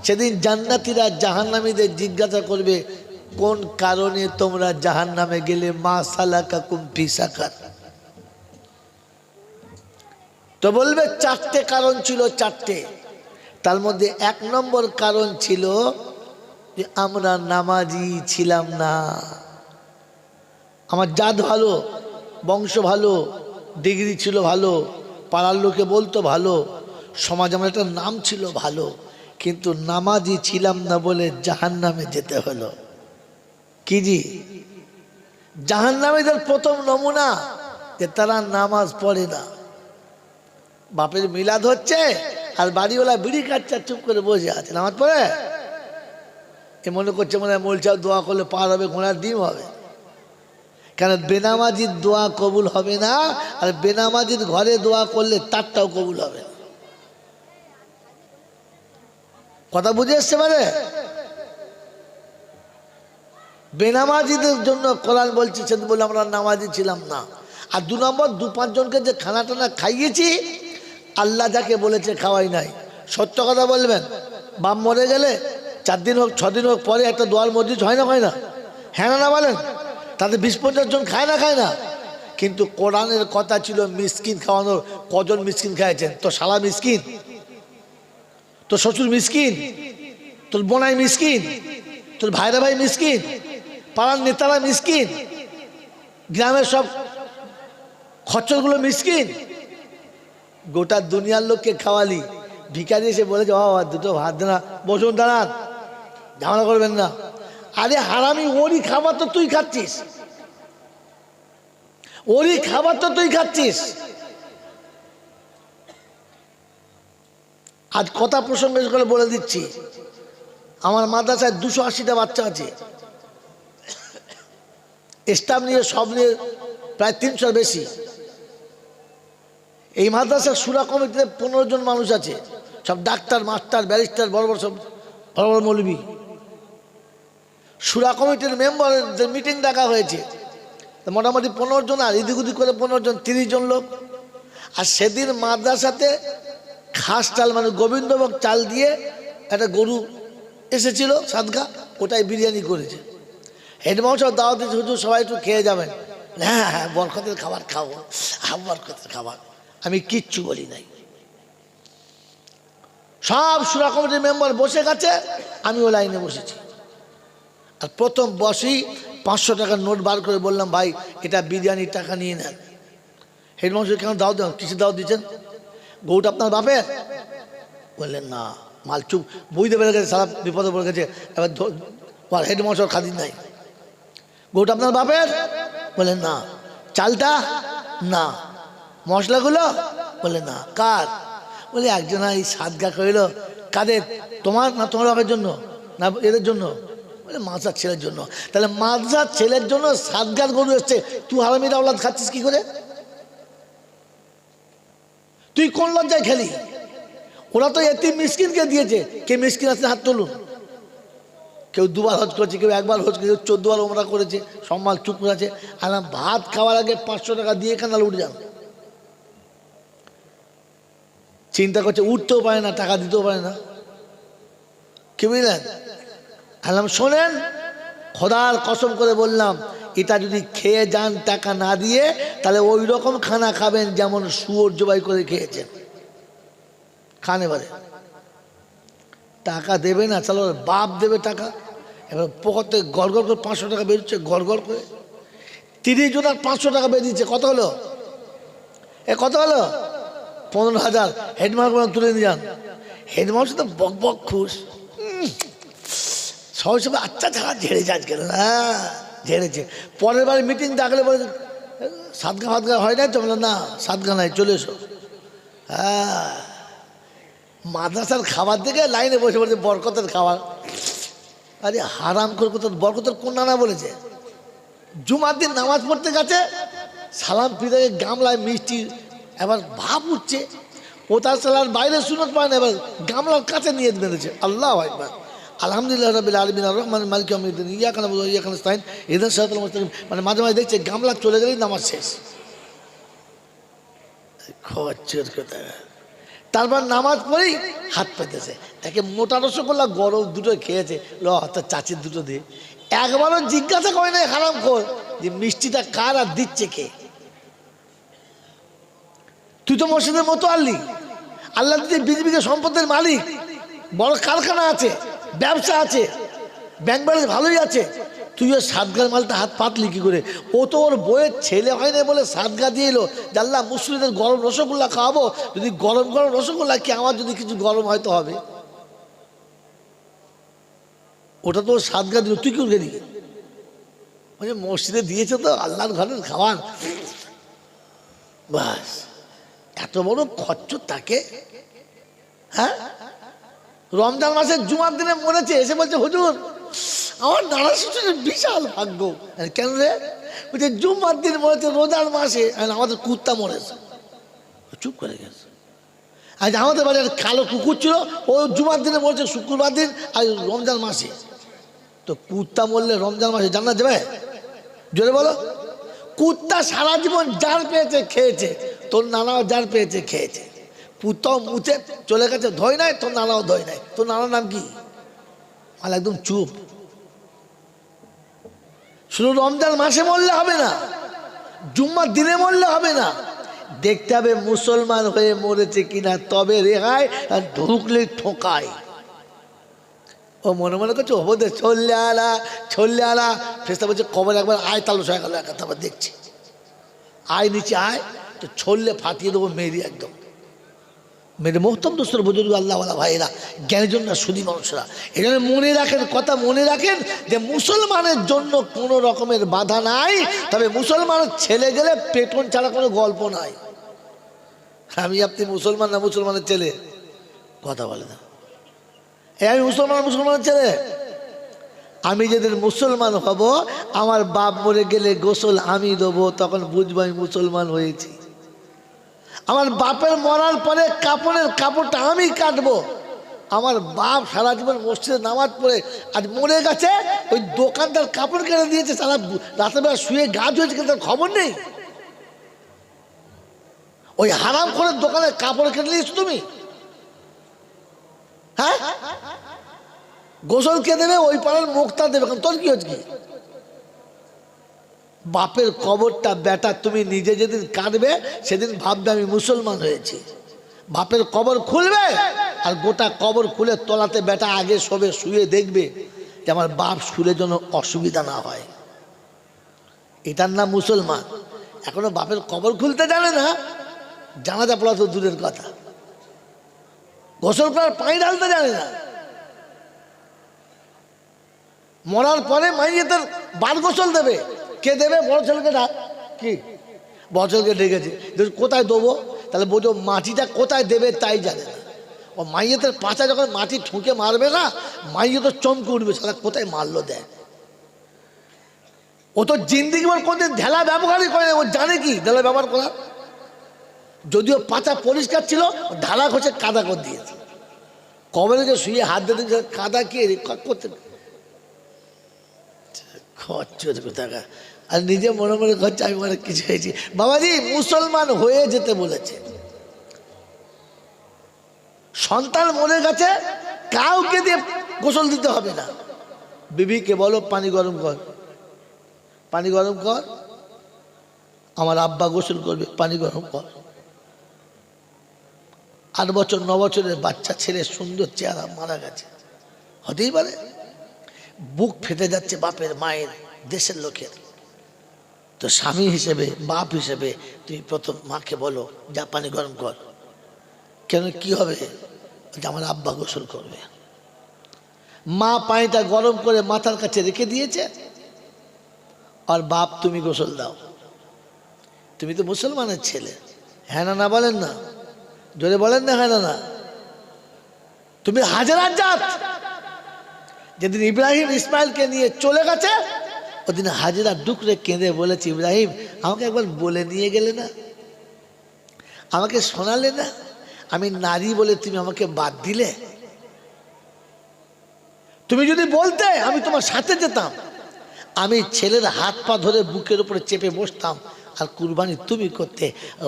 সেদিন জান্নাতীরা জাহান্নামীদের জিজ্ঞাসা করবে, কোন কারণে তোমরা জাহান্নামে গেলে? মা সালাকাকুম ফি সাকার। তো বলবে চারটে কারণ ছিল, চারটে। তার মধ্যে 1 নম্বর কারণ ছিল যে আমরা নামাজি ছিলাম না। আমার জাত ভালো, বংশ ভালো, ডিগ্রি ছিল ভালো, পাড়ার লোকে বলতো ভালো, সমাজ আমার একটা নাম ছিল ভালো, কিন্তু নামাজি ছিলাম না বলে জাহান্নামে যেতে হলো। কি জি? জাহান্নামীদের প্রথম নমুনা যে তারা নামাজ পড়ে না। বাপের মিলাদ হচ্ছে আর বাড়িওয়ালা বিড়ি খাচ্ছে, চুপ করে বসে আছে, নামাজ পড়ে। এ মনে করছে মনে হয় মোলচাও দোয়া করলে পার হবে, ঘোড়ার ডিম হবে। কেন? বেনামাজির দোয়া কবুল হবে না, আর বেনামাজির ঘরে দোয়া করলে তারটাও কবুল হবে না। কথা বুঝে এসছে? মানে বেনামাজিদের জন্য কোরআন বলছি, সেদিন বলে আমরা নামাজি ছিলাম না। আর 2 নম্বর, 2-5 জনকে যে খানা টানা খাইয়েছি, আল্লাহ যাকে বলেছে খাওয়াই নাই। সত্য কথা বলবেন, বাপ মরে গেলে 4 দিন হোক 6 দিন হোক পরে একটা দোয়ার মসজিদ হয় না, হয় না? হ্যাঁ না বলেন? তাতে 20-50 জন খায় না, খায় না? কিন্তু কোরআনের কথা ছিল মিসকিন খাওয়ানোর। কজন মিসকিন খাইয়েছেন? তো শালা মিসকিন, তোর শ্বশুর মিসকিন, তোর বোনাই মিসকিন, তোর ভাইরা ভাই মিসকিন, পাড়ার নেতারা মিসকিন, গ্রামের সব খচ্চরগুলো মিসকিন। গোটা দুনিয়ার লোককে খাওয়ালি, ভিখারি এসে বলেছে ও দুটো ভাত দেনা, বসুন, দাঁড়ান, ঝামেলা করবেন না। আরে হারামি, ওরই খাবার তো তুই খাচ্ছিস, ওরই খাবার তো তুই খাচ্ছিস। আজ কথা প্রসঙ্গে করে বলে দিচ্ছি, আমার মাদ্রাসায় 280টা বাচ্চা আছে, স্টাফ নিয়ে সব নিয়ে প্রায় 300 বেশি। এই মাদ্রাসার সুরা কমিটিতে 15 জন মানুষ আছে, সব ডাক্তার, মাস্টার, ব্যারিস্টার, বড় বড় সব বড় বড় মৌলবি। সুরা কমিটির মেম্বারদের মিটিং ডাকা হয়েছে, মোটামুটি 15 জন, আর এদিক ওদিক করে 15 জন, 30 জন লোক। আর সেদিন মাদ্রাসাতে খাস চাল, মানে গোবিন্দভোগ চাল দিয়ে একটা গরু এসেছিল সাদগা, ওটাই বিরিয়ানি করেছে। হেডমাস্টার দাওয়াত দিয়েছে, হুজুর সবাই একটু খেয়ে যাবেন। হ্যাঁ হ্যাঁ, বরকতের খাবার খাবো, বরকতের খাবার। আমি কিচ্ছু বলি নাই। সব সুরা কমিটির মেম্বার বসে গেছে, আমিও লাইনে বসেছি। আর প্রথম বসি 500 টাকার নোট বার করে বললাম, ভাই এটা বিরিয়ানির টাকা নিয়ে নেন। হেডমাস্টার কেন দাও দেন? কিছু দাও দিচ্ছেন? গরুটা আপনার বাপের? বললেন না। মাল চুপ, বুঝতে পেরে গেছে সারা বিপদে পড়ে গেছে। এবার হেডমাস্টার খাদিন নাই। গরুটা আপনার বাপের? বললেন না। চালটা? না। মশলাগুলো? বলে না। কার? বলে একজন এই সাদগা কইল। কাদের? তোমার না তোমার বাপের জন্য না এদের জন্য? বলে মাদ্রাসার ছেলের জন্য। তাহলে মাদ্রাসার ছেলের জন্য সাদগার গরু এসছে, তুই হারামির আওলাদ খাচ্ছিস কি করে? তুই কোন লজ্জায় খেলি? ওরা তো এতিম মিসকিনকে দিয়েছে। কে মিসকিন আছে হাত তুলুন। কেউ 2 বার হজ করেছে, কেউ 1 বার হজ করেছে, কেউ 14 বার ওমরা করেছে, সম্মান চুপ করে আছে। আর ভাত খাওয়ার আগে 500 টাকা দিয়ে কানাল উঠে যান। চিন্তা করছে, উঠতেও পারে না, টাকা দিতেও পারে না। কি বুঝলেন? আলাম শোনেন, খোদার কসম করে বললাম, এটা যদি খেয়ে যান টাকা না দিয়ে, তাহলে ওই রকম খানা খাবেন যেমন শুয়োর জবাই করে খেয়েছেন। খান এবারে টাকা দেবে না, চলো বাপ দেবে টাকা। এবার পকেট থেকে গড় গড় করে 500 টাকা বেরোচ্ছে, গড় গড় করে। 30 জনের 500 টাকা বেরিয়েছে। কত হলো? কত হলো? 15,000। হেডমাস্টার তুলে নিয়ে যান। হেডমাস্টার তো বক বক খুশ। সবাই সবাই আচ্ছা ছাড়া ঝেড়েছে আজকে। হ্যাঁ ঝেড়েছে। পরের বারে মিটিং ডাকলে বলে সাদগা ফাদগা হয় নাই তো? বলে না, সাদগা নাই, চলে এসো। হ্যাঁ, মাদ্রাসার খাবার দেখে লাইনে বসে বলছে বরকতের খাবার। আরে হারাম করে কোথাও বরকতের কোন নানা বলেছে? জুমার দিন নামাজ পড়তে গেছে, সালাম ফিরে গামলায় মিষ্টি, এবার ভাব উঠছে ও তার সালার বাইরে সুনত পায় না, এবার গামলার কাছে নিয়ে বেঁধেছে। আল্লাহু আকবার। আলহামদুলিল্লাহ রাব্বিল আলামিন আর রহমান মালিক ইয়াউমিদ্দিন ইয়াকা নাবুদু ওয়া ইয়াকা নাস্তাইন ইহদিনাস সিরাতাল মুস্তাকিম। মানে মাঝে মাঝে দেখছে গামলা চলে গেলেই নামাজ শেষ। খচ্চর কথা। তারপর নামাজ পড়েই হাত পেতেছে, তাকে মোটা রসগোল্লা গরম দুটো খেয়েছে, তার চাচির দুটো দিয়ে। একবারও জিজ্ঞাসা করে নাই হারাম খোর যে মিষ্টিটা কার আর দিচ্ছে কে। তুই তো মসজিদের মতো আনলি, আল্লাহ দিদি বিজবিকে সম্পদের মালিক, বড় কারখানা আছে, ব্যবসা আছে, ব্যাংক ব্যালেন্স ভালোই আছে, তুইও সাতগার মালটা হাত পাতলি কি করে? ও তো ওর বইয়ের ছেলে হয় না বলে সাতগা দিয়ে এলো, জানলাম মুসলিমদের গরম রসগোল্লা খাওয়াবো, যদি গরম গরম রসগোল্লা কি আমার যদি কিছু গরম হয়তো হবে, ওটা তো সাতগা দিল, তুই কি উঠে দিকে মানে মসজিদে দিয়েছে তো আল্লাহর ঘরের খাবার, বাস এত বড় খরচ তাকে। হ্যাঁ, রমজান মাসের জুমার দিনে মরেছে, এসে বলছে হুজুর আমার নানা শ্বশুরের বিশাল ভাগ্য। কেন রে? বলছে জুমার দিন মরেছে রোজার মাসে, আমাদের কুত্তা মরেছে। চুপ করে গেছে। আজ আমাদের বাড়ির কালো কুকুর ছিল, ও জুমার দিনে মরেছে শুক্রবার দিন আর রমজান মাসে। তো কুত্তা মরলে রমজান মাসে জান্নাত যাবে? জোরে বলো। কুত্তা সারা জীবন যার পেয়েছে খেয়েছে, তোর নানাও যার পেয়েছে খেয়েছে, কুত্তাও মুছে চলে গেছে, ধয় নাই, তোর নানাও ধয় নাই। তোর নানার নাম কি? আর একদম চুপ। শুধু রমজান মাসে মরলে হবে না, জুম্মার দিনে মরলে হবে না, দেখতে হবে মুসলমান হয়ে মরেছে কিনা, তবে রেহাই। আর ঢুকলে ঠোকায়। ও মনে মনে করছে ওদের ছল্লে আলা ছল্লে আলা, ফেরেশতা বলছে কবর একবার আয়, তালু হয়ে গেল, তারপর দেখছি আয় নিচে আয়, তো ছল্লে ফাটিয়ে দেবো মেরি একদম। মেরে মোহতম দোস্তর বুজুর্গ আল্লাহওয়ালা ভাইয়েরা, জ্ঞানের জন্য সুদী মানুষরা, এখানে মনে রাখেন, কথা মনে রাখেন যে মুসলমানের জন্য কোনো রকমের বাধা নাই, তবে মুসলমানের ছেলে গেলে পেটন ছাড়া কোনো গল্প নাই। আমি আপনি মুসলমান না মুসলমানের ছেলে? কথা বলে না। আমি মুসলমানের ছেলে। আমি যেদিন মুসলমান হব, আমার বাপ মরে গেলে গোসল আমি দেবো, তখন বুঝবো আমি মুসলমান হয়েছি। আমার বাপের মরার পরে কাপড়ের কাপড়টা আমি কাটবো। আমার বাপ সারা জীবন মসজিদে নামাজ পড়ে আজ মরে গেছে, ওই দোকানদার কাপড় কেটে দিয়েছে, সারা রাতের বেলা শুয়ে গা ধুয়েছে, কিন্তু তার খবর নেই। ওই হারাম করে দোকানের কাপড় কেটে নিয়েছো তুমি। হ্যাঁ, গোসল কে দেবে? ওই পাড়ার মুখটা দেবে, তোর কি হচ্ছে কি? বাপের কবরটা বেটা তুমি নিজে যেদিন কাটবে, সেদিন ভাববে আমি মুসলমান হয়েছি। বাপের কবর খুলবে, আর গোটা কবর খুলে তলাতে বেটা আগে শোবে, শুয়ে দেখবে যে আমার বাপ শুলে যেন অসুবিধা না হয়। এটার নাম মুসলমান। এখনো বাপের কবর খুলতে জানে না, জানাজা পড়া তো দূরের কথা, গোসল করার পানি ঢালতে জানে না। মরার পরে মাইয়েদের বার গোসল দেবে, কে দেবে? বড় ছেলেকে ডাক, কি বড় ছেলেকে ডেকেছে, কোথায় দেবো? তাহলে বোঝো মাটিটা কোথায় দেবে তাই জানে না। ও মাইয়েদের পাছা যখন মাটি ঠুকে মারবে না, মাইয়ে তো চমকে উঠবে, সারা কোথায় মারলো দেয়। ও তো জিন্দিগি বল কোনদিন ঢেলা ব্যবহারই করে না, ও জানে কি ঢেলা ব্যবহার করা। যদিও পাছা পরিষ্কার ছিল, ঢালা ঘষে কাদা করে দিয়েছে। কবরে যে শুয়ে হাত দিয়ে কাদা কে করতে, কোথাকা আর নিজে মনে মনে করছে আমি অনেক কিছু হয়েছি। বাবাজি মুসলমান হয়ে যেতে বলেছে। সন্তান মরে গেছে, কাউকে দিয়ে গোসল দিতে হবে না। বিবিকে বলো পানি গরম কর, পানি গরম কর, আমার আব্বা গোসল করবে, পানি গরম কর। 8 বছর 9 বছরের বাচ্চা ছেলে, সুন্দর চেহারা, মারা গেছে। হতেই পারে। বুক ফেটে যাচ্ছে বাপের, মায়ের, দেশের লোকের। তো স্বামী হিসেবে, বাপ হিসেবে তুমি প্রথম মাকে বলো যা পানি গরম কর। কেন, কি হবে? আমার আব্বা গোসল করবে। মা পানিটা গরম করে মাথার কাছে রেখে দিয়েছে, আর বাপ তুমি গোসল দাও। তুমি তো মুসলমানের ছেলে, হ্যাঁ না না বলেন না, জোরে বলেন না হ্যাঁ না না। তুমি হাজেরার জাত। যেদিন ইব্রাহিম ইসমাইলকে নিয়ে চলে গেছে, ওদিন হাজেরা ডুকরে কেঁদে বলেছে, ইব্রাহিম আমাকে একবার বলে নিয়ে গেলে না, আমাকে শোনালে না, আমি নারী বলে তুমি আমাকে বাদ দিলে। তুমি যদি বলতে আমি তোমার সাথে যেতাম, আমি ছেলের হাত পা ধরে বুকের উপরে চেপে বসতাম, আর কুরবানি তুমি করতে,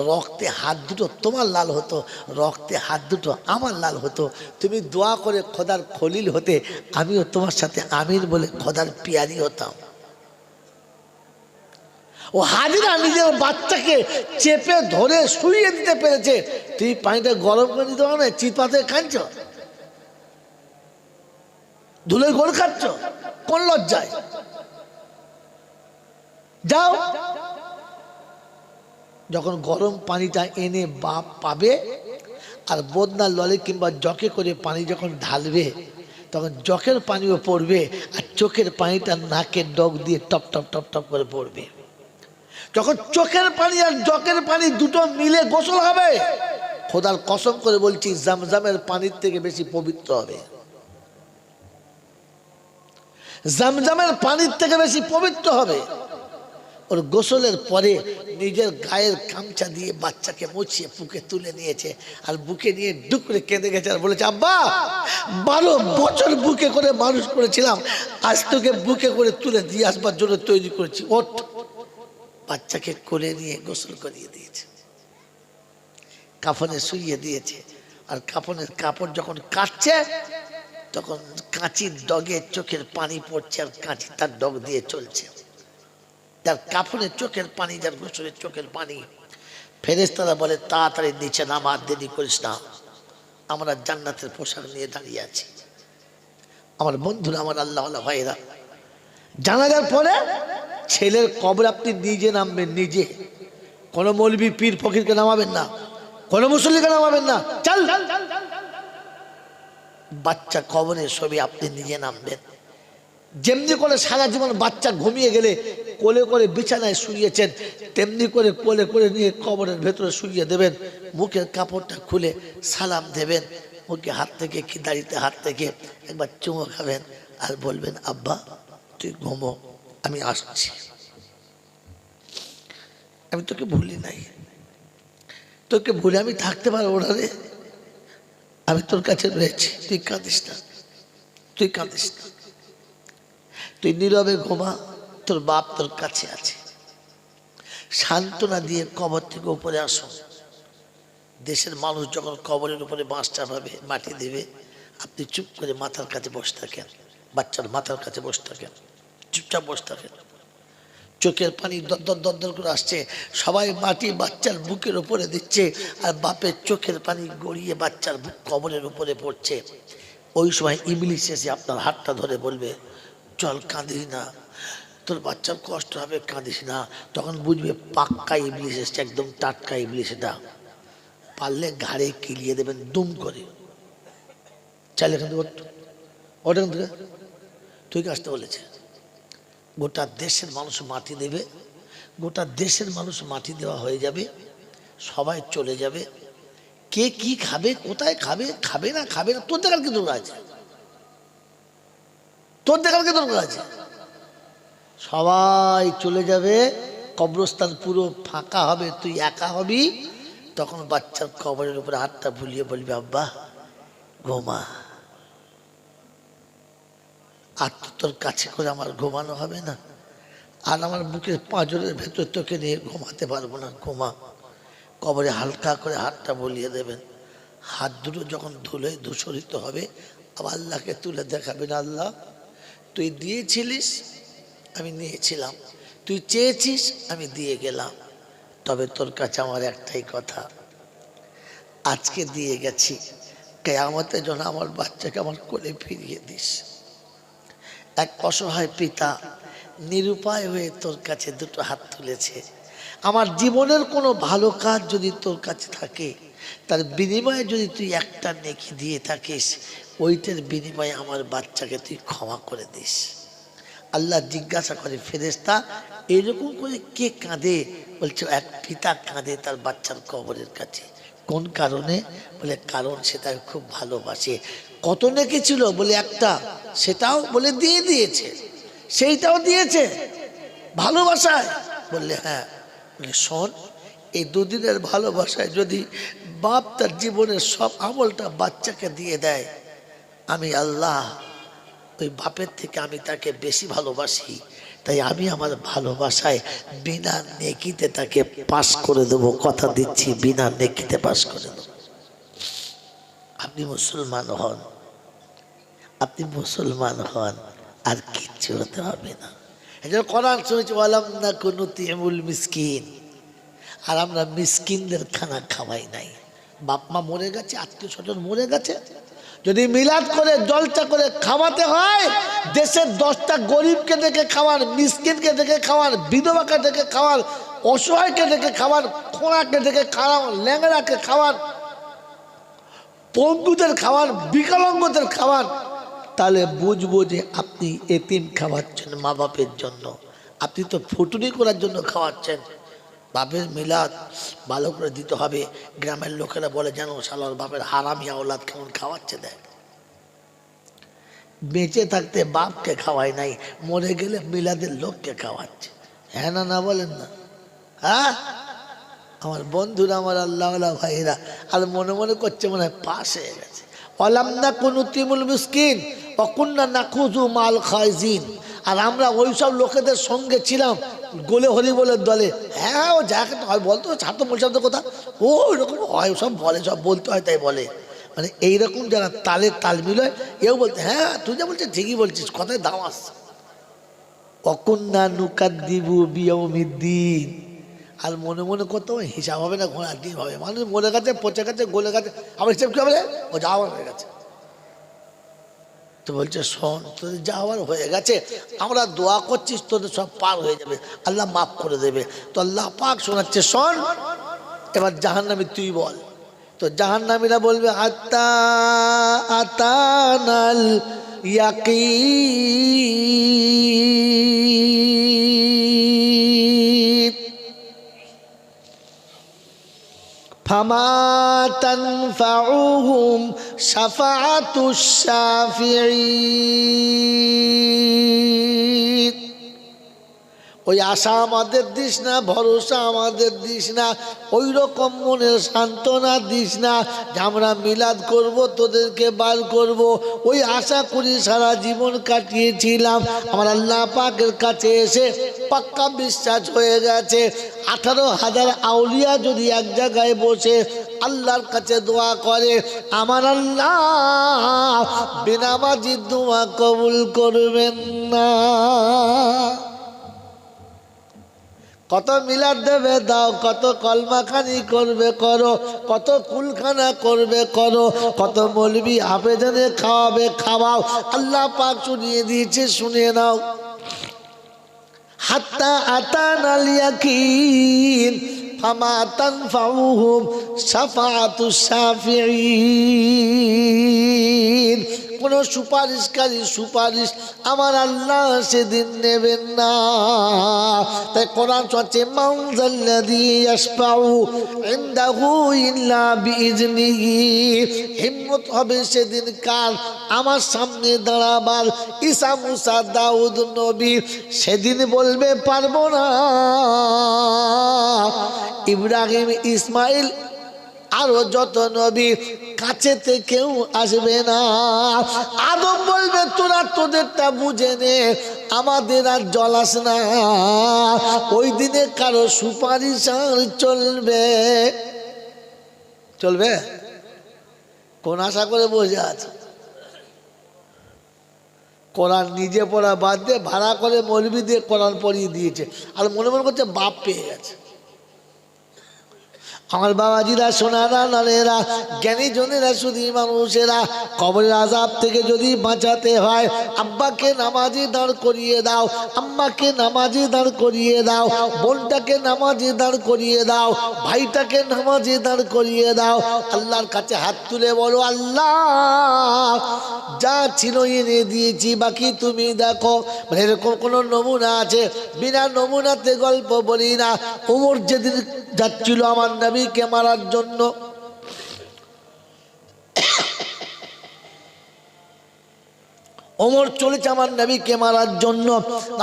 রক্তে হাত দুটো তোমার লাল হতো, রক্তে হাত দুটো আমার লাল হতো। তুমি দোয়া করে খোদার খলিল হতে, আমিও তোমার সাথে আমির বলে খোদার পিয়ারি হতাম। ও হাজিরা নিজের বাচ্চাকে চেপে ধরে শুইয়ে দিতে পেরেছে, তুই পানিটা গরম করে দিতে পারো না, চিপাতে কাঁদছ, ধুলের গোল খাচ্ছ, কোন লজ্জায়? যাও, যখন গরম পানিটা এনে বাপ পাবে আর বদনা ললে কিংবা জকে করে পানি যখন ঢালবে, তখন জকের পানিও পড়বে আর চোখের পানিটা নাকের ডগ দিয়ে টপ টপ টপ টপ করে পড়বে। যখন চোখের পানি আর জকের পানি দুটো মিলে গোসল হবে, খোদার কসম করে বলছি জামজামের পানির থেকে বেশি পবিত্র হবে, জামজামের পানির থেকে বেশি পবিত্র হবে। ওর গোসলের পরে নিজের গায়ের গামছা দিয়ে বাচ্চাকে মুছিয়ে বুকে তুলে নিয়েছে, আর বুকে নিয়ে ডুকরে কেঁদে গেছে আর বলেছে, আব্বা 12 বছর বুকে করে মানুষ করেছিলাম, আজ তোকে বুকে করে তুলে দিয়ে আসবার জন্য তৈরি করেছি, ওঠ। বাচ্চাকে কোলে নিয়ে গোসল করিয়ে দিয়েছে, কাফনে শুইয়ে দিয়েছে, আর কাফনের কাপড় যখন কাটছে তখন কাঁচির ডগে চোখের পানি পড়ছে, আর কাঁচি তার ডগ দিয়ে চলছে। যার কাফনের চোখের পানি, যার গোসলের চোখের পানি, ফেরেশতারা বলে তাড়াতাড়ি নিচে নামা, দেরি করিস না, আমরা জান্নাতের পোশাক নিয়ে দাঁড়িয়ে আছি। আমার বন্ধুরা, আমার আল্লাহওয়ালা ভাইরা, জানাজার পরে ছেলের কবর আপনি নিজে নামবেন, নিজে, কোনো মৌলবি পীর ফকিরকে নামাবেন না, কোনো মুসল্লিকে নামাবেন না, চল বাচ্চা কবরের ছবি আপনি নিজে নামবেন। যেমনি করে সারা জীবন বাচ্চা ঘুমিয়ে গেলে কোলে করে বিছানায় শুইয়েছেন, তেমনি করে কোলে করে নিয়ে কবরের ভেতরে শুইয়ে দেবেন, মুখের কাপড়টা খুলে সালাম দেবেন, মুখে হাত থেকে কি দাড়িতে হাত থেকে একবার চুমো খাবেন আর বলবেন, আব্বা তুই ঘুমো, আমি আসছি, আমি তোকে ভুলি নাই, তোকে ভুলে আমি থাকতে পারবো না রে, আমি তোর কাছে রয়েছি, তুই কাঁদিস না, তুই কাঁদিস না, তুই নীরবে ঘুমা, তোর বাপ তোর কাছে আছে। সান্ত্বনা দিয়ে কবর থেকে উপরে আসো। দেশের মানুষ যখন কবরের উপরে বাঁশ চাপাবে, মাটি দেবে, আপনি চুপ করে মাথার কাছে বসে থাকেন, বাচ্চার মাথার কাছে বসে থাকেন, চুপচাপ বসে থাকেন। চোখের পানি দর দর দর করে আসছে, সবাই মাটি বাচ্চার বুকের উপরে দিচ্ছে, আর বাপের চোখের পানি গড়িয়ে বাচ্চার বুক কবরের উপরে পড়ছে। ওই সময় ইবলিস এসে আপনার হাতটা ধরে বলবে, চল কাঁদিস না, তোর বাচ্চার কষ্ট হবে, কাঁদিস না। তখন বুঝবে পাক্কা ইবলিস এসছে, একদম টাটকা ইবলিস। এটা পারলে ঘাড়ে কিলিয়ে দেবেন দুম করে, চাইলে এখান থেকে ওটা থেকে তুই আসতে বলেছে। গোটা দেশের মানুষ মাটি দেবে, গোটা দেশের মানুষ মাটি দেওয়া হয়ে যাবে, সবাই চলে যাবে। কে কি খাবে, কোথায় খাবে, খাবে না খাবে না, তোর দেখার কি দরকার আছে, তোর দেখার কি দরকার আছে? সবাই চলে যাবে, কবরস্থান পুরো ফাঁকা হবে, তুই একা হবি। তখন বাচ্চার কবরের উপরে হাতটা ভুলিয়ে বলবি, আব্বা ঘুমা, আর তোর কাছে করে আমার ঘুমানো হবে না, আর আমার বুকের পাঁজরের ভেতর তোকে নিয়ে ঘুমাতে পারবো না, ঘুমা। কবরে হালকা করে হাতটা বলিয়ে দেবেন। হাত দুটো যখন ধুলোয় ধূসরিত হবে, আবার আল্লাহকে তুলে দেখাবেন, আল্লাহ তুই দিয়েছিলিস, আমি নিয়েছিলাম, তুই চেয়েছিস, আমি দিয়ে গেলাম, তবে তোর কাছে আমার একটাই কথা, আজকে দিয়ে গেছি, কিয়ামতের জন্য আমার বাচ্চাকে আমার কোলে ফিরিয়ে দিস। এক অসহায় পিতা নিরুপায় হয়ে তোর কাছে দুটো হাত তুলেছে। আমার জীবনের কোনো ভালো কাজ যদি তোর কাছে থাকে, তার বিনিময়ে যদি তুই একটা নেকি দিয়ে থাকিস, ওইটার বিনিময়ে আমার বাচ্চাকে তুই ক্ষমা করে দিস। আল্লাহ জিজ্ঞাসা করে, ফেরেশতা এরকম করে কে কাঁদে? বলছে এক পিতা কাঁদে তার বাচ্চার কবরের কাছে। কোন কারণে? বলে কারণ সে তাকে খুব ভালোবাসে। কত নেকি ছিল? বলে একটা, সেটাও বলে দিয়ে দিয়েছে, সেইটাও দিয়েছে ভালোবাসায়। বললে হ্যাঁ। বলে শোন, এই দুদিনের ভালোবাসায় যদি বাপ তার জীবনের সব আমলটা বাচ্চাকে দিয়ে দেয়, আমি আল্লাহ ওই বাপের থেকে আমি তাকে বেশি ভালোবাসি, তাই আমি আমার ভালোবাসায় বিনা নেকিতে তাকে পাস করে দেবো, কথা দিচ্ছি, বিনা নেকিতে পাস করে দেবো। আপনি মুসলমান হন, আপনি মুসলমান হন, আর কিচ্ছু হতে হবে না। এই জন্য কোরআন শুনেছি ওয়ালাম নাকুন নুতিমুল মিসকিন, আর আমরা মিসকিনদের খানা খাওয়াই নাই। বাপ মা মরে গেছে, আত্মীয় স্বজন মরে গেছে, যদি মিলাদ করে জলসা করে খাওয়াতে হয়, দেশের 10টা গরিবকে ডেকে খাওয়ান, মিসকিনকে ডেকে খাওয়ান, বিধবাকে ডেকে খাওয়ান, অসহায়কে ডেকে খাওয়ান, খোঁড়াকে ডেকে খাওয়ান, ল্যাংড়াকে খাওয়ান, পঙ্গুদের খাওয়ান, বিকলাঙ্গদের খাওয়ান, তাহলে বুঝবো যে আপনি এতিম খাওয়াচ্ছেন মা বাপের জন্য। আপনি তো ফুটুনি করার জন্য খাওয়াচ্ছেন। বাপের মিলাদ ভালো করে দিতে হবে। গ্রামের লোকেরা বলে যেন শালার বাপের হারামি আওলাদ কেমন খাওয়াচ্ছে দেখ। বেঁচে থাকতে বাপকে খাওয়াই নাই, মরে গেলে মিলাদের লোককে খাওয়াচ্ছে। হ্যাঁ না, না বলেন না? হ্যাঁ, আমার বন্ধুরা, আমার আল্লাহওয়ালা ভাইরা, আর মনে মনে করছে মনে হয় পাশ হয়ে গেছে। ওয়ালাম নাকুন নুতিমুল মিসকিন ওয়া কুন্না নাখুযু মাল খাইজিন, আর আমরা ওই সব লোকেদের সঙ্গে ছিলাম গোলে হরি বলে দলে। হ্যাঁ, ও যাকে হয় বলতো, ছাত্র মোসাদ কথা ও ওইরকম হয়, সব বলে, সব বলতে হয় তাই বলে। মানে এইরকম যারা তালে তাল মিলয়, এও বলতে হ্যাঁ তুই যা বলছিস ঠিকই বলছিস, কথায় দাম আসছে। অকুন্না নুকাদ্দিবু বিয়াউমিদ্দিন, আর মনে মনে করতে হিসাব হবে না, ঘোড়ার দিন হবে। মানুষ মরে গেছে, পচে গেছে, গলে গেছে, আমার হিসাব কি হবে? ও যাওয়ার হয়ে গেছে। তো বলছে শোন, তোদের যাওয়ার হয়ে গেছে, আমরা দোয়া করছিস তোদের সব পার হয়ে যাবে, আল্লাহ মাফ করে দেবে। তো আল্লাহ পাক শোনাচ্ছে, শোন এবার জাহান্নামী তুই বল। তো জাহান্নামীরা বলবে আতা আতানাল ইয়াকিন ফামা তানফাউহুম শাফাআতুশ শাফিঈন। ওই আশা আমাদের দিস না, ভরসা আমাদের দিস না, ওই রকম মনের সান্ত্বনা দিস না যে আমরা মিলাদ করব, তোদেরকে বার করব। ওই আশা করি সারা জীবন কাটিয়েছিলাম, আমার আল্লাহ পাকের কাছে এসে পাক্কা বিশ্বাস হয়ে গেছে 18,000 আউলিয়া যদি এক জায়গায় বসে আল্লাহর কাছে দোয়া করে, আমার আল্লাহ বেনামাজি দোয়া কবুল করবেন না। কত মিলাদ দেবে দাও, কত কলমাখানি করবে করো, কত কুলখানা করবে করো, কত মৌলবি হাফেজানে খাওয়াবে খাওয়াও, আল্লাহ পাক শুনিয়ে দিয়েছে, শুনে নাও। হাত্তা আতানাল ইয়াকিন ফামা তানফাউহুম শাফাআতুশ শাফিঈন। কোন সুপারিশকারী সুপারিশ আমার আল্লাহ সেদিন নেবেন না। তাই কোরআন চলছে মান যাল্লাযী ইয়াশফাউ ইনদাহু ইল্লা বিইজনিহি। হিম্মত হবে সেদিন কার আমার সামনে দাঁড়াবার। ঈসা মুসা দাউদ নবী সেদিন বলবে পারবো না। ইব্রাহিম ইসমাইল আরো যত নবী কাছেতে কেউ আসবে না। আদম বলবে তোরা তোদেরটা বুঝে নে, আমাদের আর জলাস না। ওই দিনে কারো সুপারিশ আর চলবে চলবে? কোন আশা করে বসে আছে? কোরআন নিজে পড়া বাদ দিয়ে ভাড়া করে মৌলবি দিয়ে কোরআন পড়িয়ে দিয়েছে, আর মনে মনে করছে বাপ পেয়ে গেছে। আমার বাবাজিরা, সোনারা, নানেরা, জ্ঞানী জনেরা, শুধু মানুষেরা, কবরের আযাব থেকে যদি বাঁচাতে হয় আব্বাকে নামাজি দাঁড় করিয়ে দাও, আম্মাকে নামাজি দাঁড় করিয়ে দাও, বোনটাকে নামাজি দাঁড় করিয়ে দাও, ভাইটাকে নামাজি দাঁড় করিয়ে দাও। আল্লাহর কাছে হাত তুলে বলো, আল্লাহ যা ছিল এনে দিয়েছি, বাকি তুমি দেখো। এরকম কোন নমুনা আছে? বিনা নমুনাতে গল্প বলি না। ওমর যেদিন যাচ্ছিল আমার নবীকে মারার জন্য, ওমর চলেছে আমার নবীকে মারার জন্য।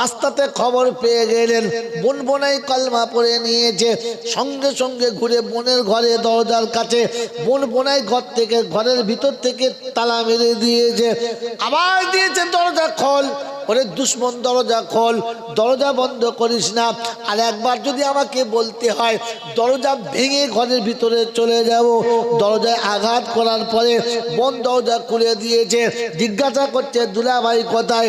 রাস্তাতে খবর পেয়ে গেলেন বোন বোনাই কলমা পড়ে নিয়েছে। সঙ্গে সঙ্গে ঘুরে বোনের ঘরে দরজার কাছে বোন বোনাই ঘর থেকে ঘরের ভিতর থেকে তালা মেরে দিয়েছে। আবার দিয়েছে দরজা খোল, ওরে দুশ্মন দরজা খোল, দরজা বন্ধ করিস না। আর একবার যদি আমাকে বলতে হয় দরজা ভেঙে ঘরের ভিতরে চলে যাব। দরজায় আঘাত করার পরে বোন দরজা খুলে দিয়েছে। জিজ্ঞাসা করছে দুলাভাই কোথায়?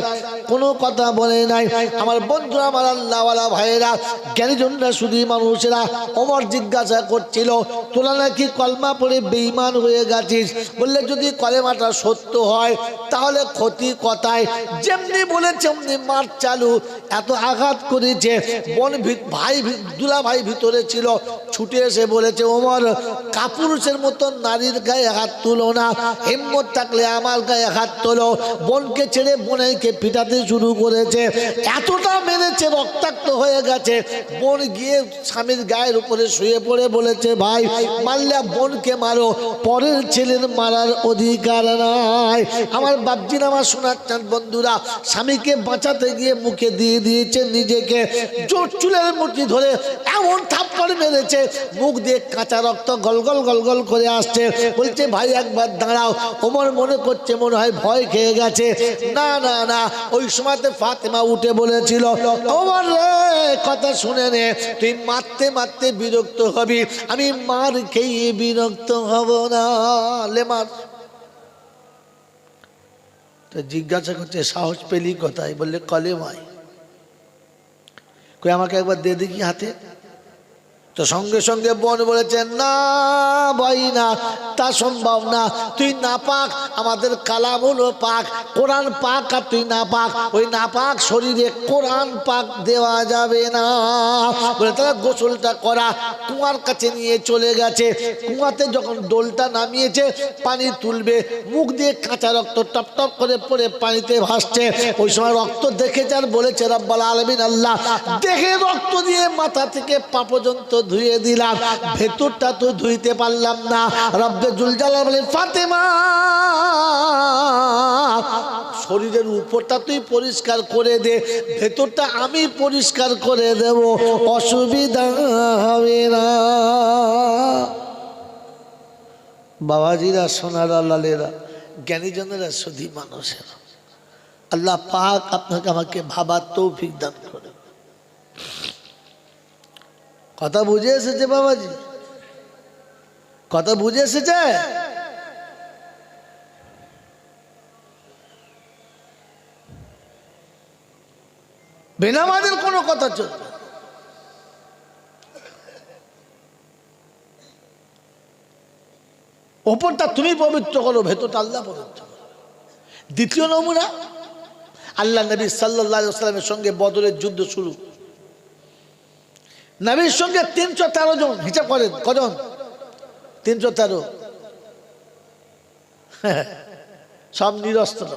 কোনো কথা বলে নাই। আমার বন্ধুরা, আমার আল্লাহওয়ালা ভাইয়েরা, জ্ঞানীজনরা, শুধু মানুষেরা, ওমর জিজ্ঞাসা করছিল তোরা নাকি কলমা পড়ে বেঈমান হয়ে গেছিস। বললে যদি কলেমাটা সত্য হয় তাহলে ক্ষতি কথায়? যেমনি বলে যেমনি মার চালু, এত আঘাত করেছে। বোন ভাই দুলা ভাই ভিতরে ছিল, ছুটে এসে বলেছে ওমর কাপুরুষের মতো নারীর গায়ে হাত তুলো না, হিম্মত থাকলে আমার গায়ে হাত তোলো। বোনকে ছেড়ে বোনাইকে পিটাতে শুরু করেছে। এতটা মেরেছে রক্তাক্ত হয়ে গেছে। বোন গিয়ে স্বামীর গায়ের উপরে শুয়ে পড়ে বলেছে ভাই মারলে বোনকে মারো, পরের ছেলের মারার অধিকার নাই। আমার বাপজির, আমার শোনার চান বন্ধুরা, স্বামীকে বাঁচাতে গিয়ে মুখে দিয়ে দিয়েছে নিজেকে। জোর চুলের মুঠি ধরে এমন থাপ্পড় মেরেছে, মুখ দিয়ে কাঁচা রক্ত গলগল গলগল করে আসছে। বলছে ভাই একবার দাঁড়াও। ওমর মনে করছে মনে হয় ভয় খেয়ে গেছে। না না না, ওই সময়তে ফাতেমা উঠে বলেছিল ওমর রে কথা শুনে নে, তুই মারতে মারতে বিরক্ত হবি, আমি মার খেয়ে বিরক্ত হব না, লে মার। তো জিজ্ঞাসা করছে সাহস পেলি কোথায়? বললে কলেমায়। কই আমাকে একবার দে দেখি হাতে। তো সঙ্গে সঙ্গে বোন বলেছে না ভাই না, তা সম্ভব না, তুই না পাক, আমাদের কালাম হলো পাক, কোরআন পাক, আর তুই না পাক। ওই না পাক শরীরে কোরআন পাক দেওয়া যাবে না। বলে তারা গোসলটা করা, কুয়ার কাছে নিয়ে চলে গেছে। কুয়াতে যখন ডোলটা নামিয়েছে পানি তুলবে, মুখ দিয়ে কাঁচা রক্ত টপ টপ করে পড়ে পানিতে ভাসছে। ওই সময় রক্ত দেখেছে আর বলেছে রব্বুল আলামিন আল্লাহ দেখে রক্ত দিয়ে মাথা থেকে পা পর্যন্ত ধুয়ে দিলাম, ভেতরটা তো ধুইতে পারলাম না। রব্বে জুল জালাল বলেন ফাতেমা শরীরের উপরটা তুই পরিষ্কার করে দে, ভেতরটা আমি পরিষ্কার করে দেব, অসুবিধা হবে না। বাবাজিরা, সোনারা, লালেরা, জ্ঞানীজনেরা, শুধু মানুষেরা, আল্লাহ পাক আপনাকে আমাকে ভাবার তৌফিক দান করে। কথা বুঝে এসেছে বাবাজি? কথা বুঝে এসেছে? বেনামাজের কোনো কথা চলবে। ওপরটা তুমি পবিত্র করো, ভেতরটা আল্লাহ পবিত্র করো। দ্বিতীয় নমুনা, আল্লাহ নবী সাল্লাল্লাহু আলাইহি ওয়াসাল্লামের সঙ্গে বদরের যুদ্ধ শুরু। নবীর সঙ্গে 313 জন, হিসাব করেন কজন? 313। সব নিরস্ত্র,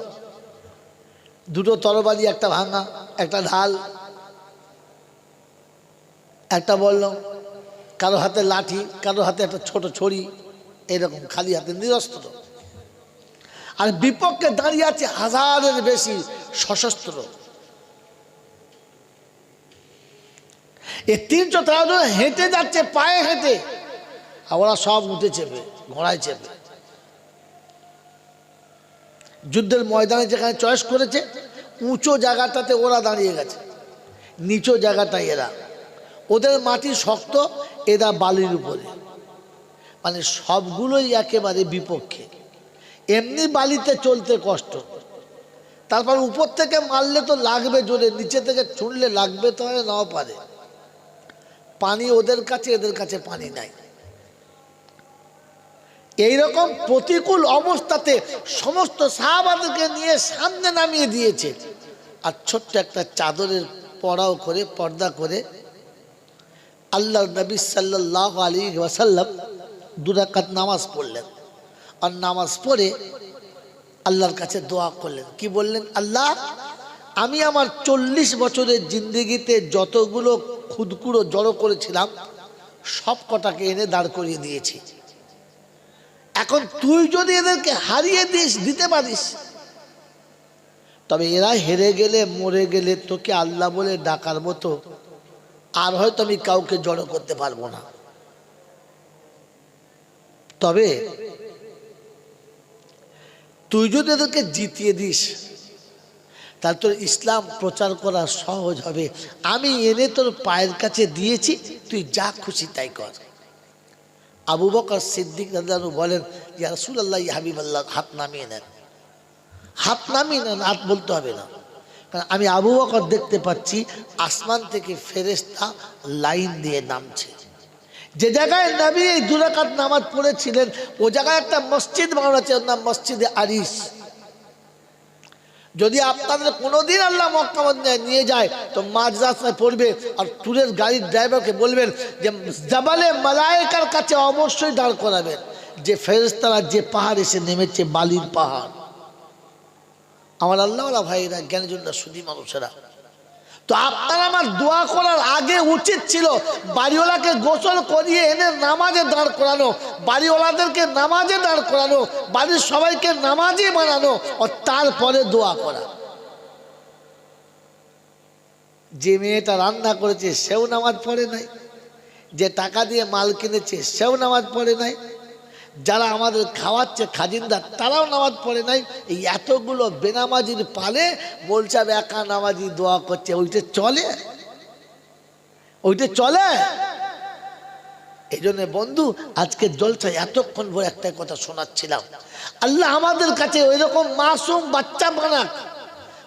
দুটো তরবারি, একটা ভাঙা, একটা ঢাল, একটা বললাম কারো হাতে লাঠি, কারো হাতে একটা ছোট ছড়ি, এরকম খালি হাতে নিরস্ত্র। আর বিপক্ষে দাঁড়িয়ে আছে হাজারের বেশি সশস্ত্র। এই 313 জন হেঁটে যাচ্ছে, পায়ে হেঁটে, আর ওরা সব উঠে চেপে, ঘোড়ায় চেপে। যুদ্ধের ময়দানে যেখানে চয়েস করেছে উঁচু জায়গাটাতে ওরা দাঁড়িয়ে গেছে, নিচু জায়গাটায় এরা। ওদের মাটি শক্ত, এরা বালির উপরে, মানে সবগুলোই একেবারে বিপক্ষে। এমনি বালিতে চলতে কষ্ট, তারপর উপর থেকে মারলে তো লাগবে জোরে, নিচে থেকে ছুঁড়লে লাগবে তো নাও পারে। পানি ওদের কাছে, এদের কাছে পানি নাই। এইরকম প্রতিকূল অবস্থাতে সমস্ত সাহাবাদেরকে নিয়ে সামনে নামিয়ে দিয়েছে। আর ছোট্ট একটা চাদরের পড়াও করে, পর্দা করে আল্লাহ নবী সাল্লাল্লাহু আলাইহি ওয়াসাল্লাম 2 রাকাত নামাজ পড়লেন। আর নামাজ পড়ে আল্লাহর কাছে দোয়া করলেন। কি বললেন? আল্লাহ, আমি আমার 40 বছরের জিন্দেগিতে যতগুলো খুদকুড়ো জড়ো করেছিলাম সব কটাকে এনে দাঁড় করিয়ে দিয়েছি। এখন তুই যদি এদেরকে হারিয়ে দিতে পারিস তবে এরা হেরে গেলে মরে গেলে তোকে আল্লাহ বলে ডাকার মতো আর হয়তো আমি কাউকে জড়ো করতে পারবো না। তবে তুই যদি এদেরকে জিতিয়ে দিস তাহলে তোর ইসলাম প্রচার করা সহজ হবে। আমি এনে তোর পায়ের কাছে দিয়েছি, তুই যা খুশি তাই কর। আবু বকর সিদ্দিক রাদিয়াল্লাহু আনহু বলেন, ইয়া রাসূলুল্লাহ, ইয়া হাবিবাল্লাহ, হাত নামিয়ে নেন, হাত নামিয়ে নেন, হাত বলতে হবে না। কারণ আমি আবু বকর দেখতে পাচ্ছি আসমান থেকে ফেরেশতা লাইন দিয়ে নামছে। যে জায়গায় নবী এই 2 রাকাত নামাজ পড়েছিলেন ও জায়গায় একটা মসজিদ বানানো আছে, ওর নাম মসজিদে আরিস। যদি আপনাদের কোনোদিন আল্লাহ মক্কা মদিনায় নিয়ে যায় তো মাঝ রাস্তায় পড়বে আর ট্যুরের গাড়ির ড্রাইভারকে বলবেন যে জাবালে মালায়েকার কাছে অবশ্যই দাঁড় করাবেন যে ফেরেশতারা যে পাহাড় এসে নেমেছে, বালির পাহাড়। আমার আল্লাহওয়ালা ভাইরা, জ্ঞানীজনরা, সুধী মানুষেরা, তো আপনার আমার দোয়া করার আগে উচিত ছিল বাড়িওয়ালাকে গোসল করিয়ে এনে নামাজে দাঁড় করানো, বাড়িওয়ালাদেরকে নামাজে দাঁড় করানো, বাড়ির সবাইকে নামাজে বানানো, আর তারপরে দোয়া করা। যে মেয়েটা রান্না করেছে সেও নামাজ পড়ে নাই, যে টাকা দিয়ে মাল কিনেছে সেও নামাজ পড়ে নাই, যারা আমাদের খাওয়াচ্ছে খাজিনদার তারাও নামাজ পড়ে নাই। এই এতগুলো বেনামাজির পালে বলছে আমি একা নামাজি দোয়া করছে, ওইটা চলে? ওইটা চলে? এই জন্য বন্ধু, আজকে জলসায় এতক্ষণ পর একটা কথা শোনাচ্ছিলাম, আল্লাহ আমাদের কাছে ওই রকম মাসুম বাচ্চা বানাক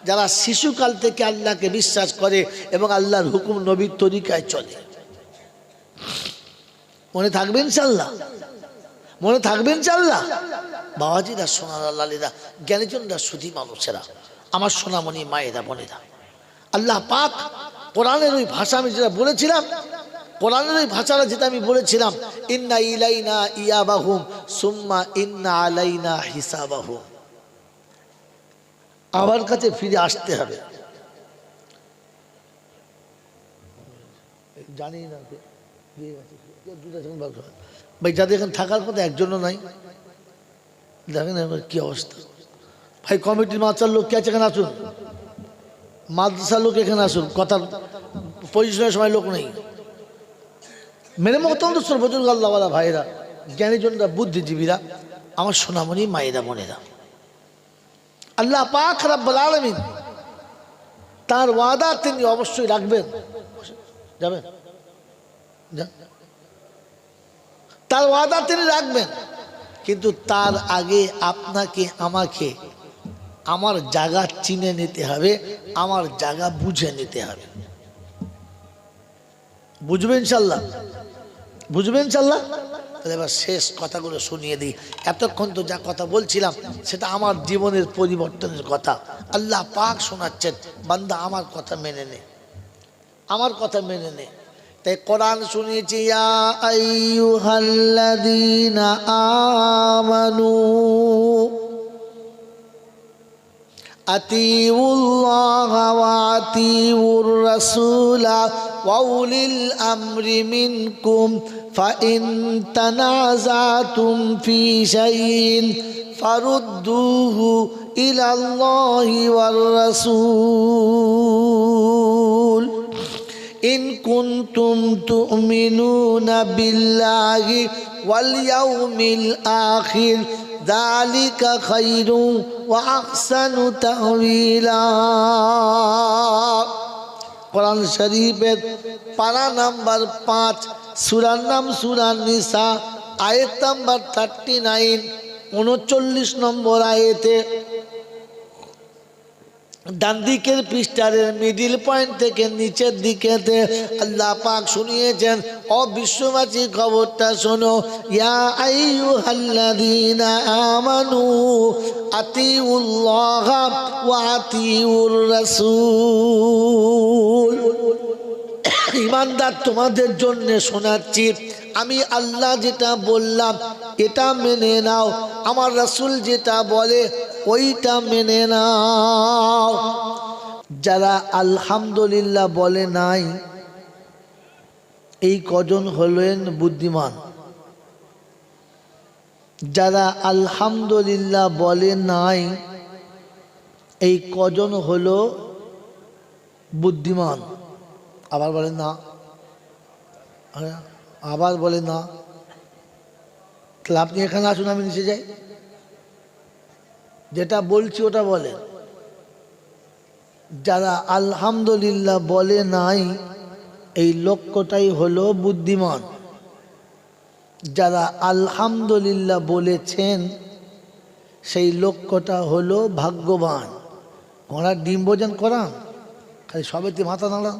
যারা শিশুকাল থেকে আল্লাহকে বিশ্বাস করে এবং আল্লাহর হুকুম নবীর তরিকায় চলে। মনে থাকবে ইনশাআল্লাহ, মনে থাকবে ইনশাআল্লাহ। বাবাজিরা, সোনার লালীরা, জ্ঞানীজনরা, সুধী মানুষেরা, আমার সোনামণি মায়েরা, বোনেরা, আল্লাহ পাক কোরআনের ওই ভাষা আমি যেটা বলেছিলাম, কোরআনের ওই ভাষাটা যেটা আমি বলেছিলাম, ইন্না ইলাইনা ইয়াবাহুম সুম্মা ইন্না আলাইনা হিসাবাহুম, আমার কাছে ফিরে আসতে হবে। জানি না ভাই, যাদের এখানে থাকার কথা একজনও নাই, দেখেন এবার কি অবস্থা। ভাই কমিটির মাদ্রাসার লোক কে আছে এখানে আসুন, মাদ্রাসার লোক এখানে আসুন, কথার পজিশনের সময় লোক নেই। মেরে মহতম সর্বজুল আল্লাহওয়ালা ভাইরা, জ্ঞানীজনরা, বুদ্ধিজীবীরা, আমার সোনামণি মায়েরা, বোনেরা, আল্লাহ পাক রব্বুল আলামিন তার ওয়াদা তিনি অবশ্যই রাখবেন। যাবেন, তার ওয়াদা তিনি রাখবেন, কিন্তু তার আগে আপনাকে আমাকে আমার জায়গা চিনে নিতে হবে, আমার জায়গা বুঝে নিতে হবে। বুঝবে ইনশাল্লাহ? বুঝবে ইনশাল্লাহ? তাহলে এবার শেষ কথাগুলো শুনিয়ে দিই। এতক্ষণ তো যা কথা বলছিলাম সেটা আমার জীবনের পরিবর্তনের কথা। আল্লাহ পাক শোনাচ্ছেন, বান্দা আমার কথা মেনে নে, আমার কথা মেনে নে। তাই কোরআন শুনিয়েছি, ইয়া আইয়ুহাল্লাযীনা আমানু আতিউল্লাহা ওয়া আতিউর রাসূলা ওয়া উলিল আমরি মিনকুম ফাইন তানাযাতুম ফি শাইইন ফারুদ্দুহু ইলাল্লাহি ওয়ার রাসূল ইন কুনতুম তু'মিনুনা বিল্লাহি ওয়াল ইয়াউমিল আখির যালিকা খায়রুন ওয়া আহসানু তা'ওয়িলা। কোরআন শরীফের পারা নাম্বার 5, সূরার নাম সূরা নিসা, আয়াত নাম্বার 39, 39 নম্বর আয়াতে ডান দিকের পৃষ্ঠারের মিডিল পয়েন্ট থেকে নিচের দিকেতে আল্লাহ পাক শুনিয়েছেন, ও বিশ্ববাসী খবরটা শোনো, ইয়া আইয়ুহাল্লাযীনা আমানু আতিউল্লাহা ওয়া আতিউর রাসূল। ঈমানদার, তোমাদের জন্য শোনাচ্ছি, আমি আল্লাহ যেটা বললাম এটা মেনে নাও, আমার রাসূল যেটা বলে ওইটা মেনে নাও। যারা আলহামদুলিল্লাহ বলে নাই এই কজন হলেন বুদ্ধিমান। যারা আলহামদুলিল্লাহ বলে নাই এই কজন হলো বুদ্ধিমান? আবার বলেন না, আবার বলেন না। তাহলে আপনি এখানে আসুন, আমি নিচে যাই, যেটা বলছি ওটা বলেন। যারা আলহামদুলিল্লাহ বলে নাই, এই লক্ষ্যটাই হলো বুদ্ধিমান। যারা আলহামদুলিল্লাহ বলেছেন, সেই লক্ষ্যটা হলো ভাগ্যবান। ঘোড়ার ডিম ভোজন করান, খালি সবেতে মাথা নাড়ান।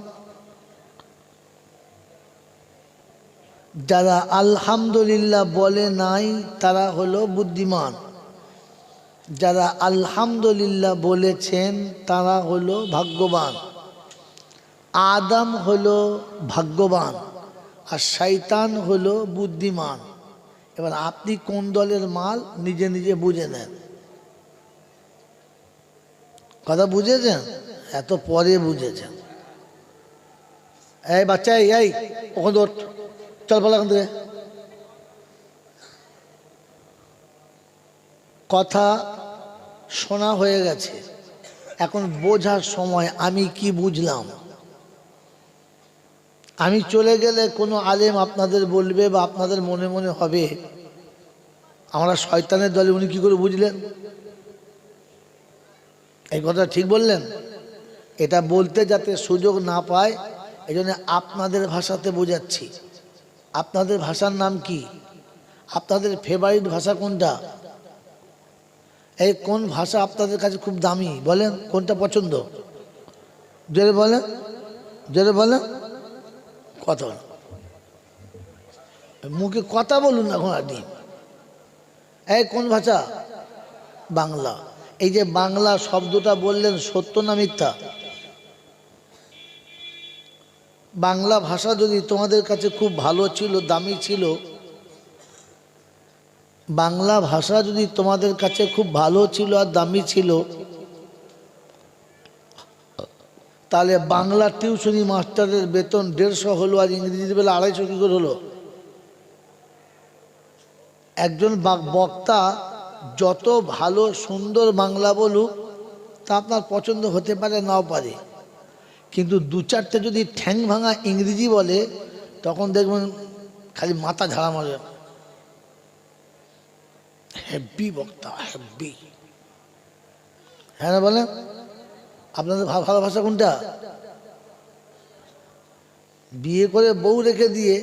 যারা আলহামদুলিল্লাহ বলে নাই তারা হলো বুদ্ধিমান। যারা আলহামদুলিল্লাহ বলেছেন তারা হলো ভাগ্যবান। আদম হলো ভাগ্যবান আর শয়তান হলো বুদ্ধিমান। এবার আপনি কোন দলের মাল নিজে নিজে বুঝে নেন। কথা বুঝেছেন? এত পরে বুঝেছেন। এই বাচ্চা, এই ওখানে ওঠ, চল বলা এখান থেকে। কথা শোনা হয়ে গেছে, এখন বোঝার সময়। আমি কি বুঝলাম? আমি চলে গেলে কোনো আলেম আপনাদের বলবে বা আপনাদের মনে মনে হবে আমরা শয়তানের দলে, উনি কি করে বুঝলেন? এই কথা ঠিক বললেন? এটা বলতে যাতে সুযোগ না পায়, এই জন্য আপনাদের ভাষাতে বোঝাচ্ছি। আপনাদের ভাষার নাম কি? আপনাদের ফেভারিট ভাষা কোনটা? এই কোন ভাষা আপনাদের কাছে খুব দামি? বলেন কোনটা পছন্দ? জোরে বলেন, জোরে বলেন। কথা মুখে কথা বলুন এখন আপনি। এই কোন ভাষা? বাংলা। এই যে বাংলা শব্দটা বললেন, সত্য না মিথ্যা? বাংলা ভাষা যদি তোমাদের কাছে খুব ভালো ছিল, দামি ছিল, বাংলা ভাষা যদি তোমাদের কাছে খুব ভালো ছিল আর দামি ছিল, তাহলে বাংলা টিউশনি মাস্টারের বেতন 150 হলো আর ইংরেজির বেলা 250 কি করে হলো? একজন বক্তা যত ভালো সুন্দর বাংলা বলুক, তা আপনার পছন্দ হতে পারে নাও পারে, কিন্তু 2-4টে যদি ঠ্যাং ভাঙা ইংরেজি বলে, তখন দেখবেন খালি মাথা ঝাড়া মারে। হেব্বি বক্তা, হেব্বি। হ্যাঁ না বলেন? আপনাদের ভালো ভাষা কোনটা? বিয়ে করে বউ রেখে দিয়ে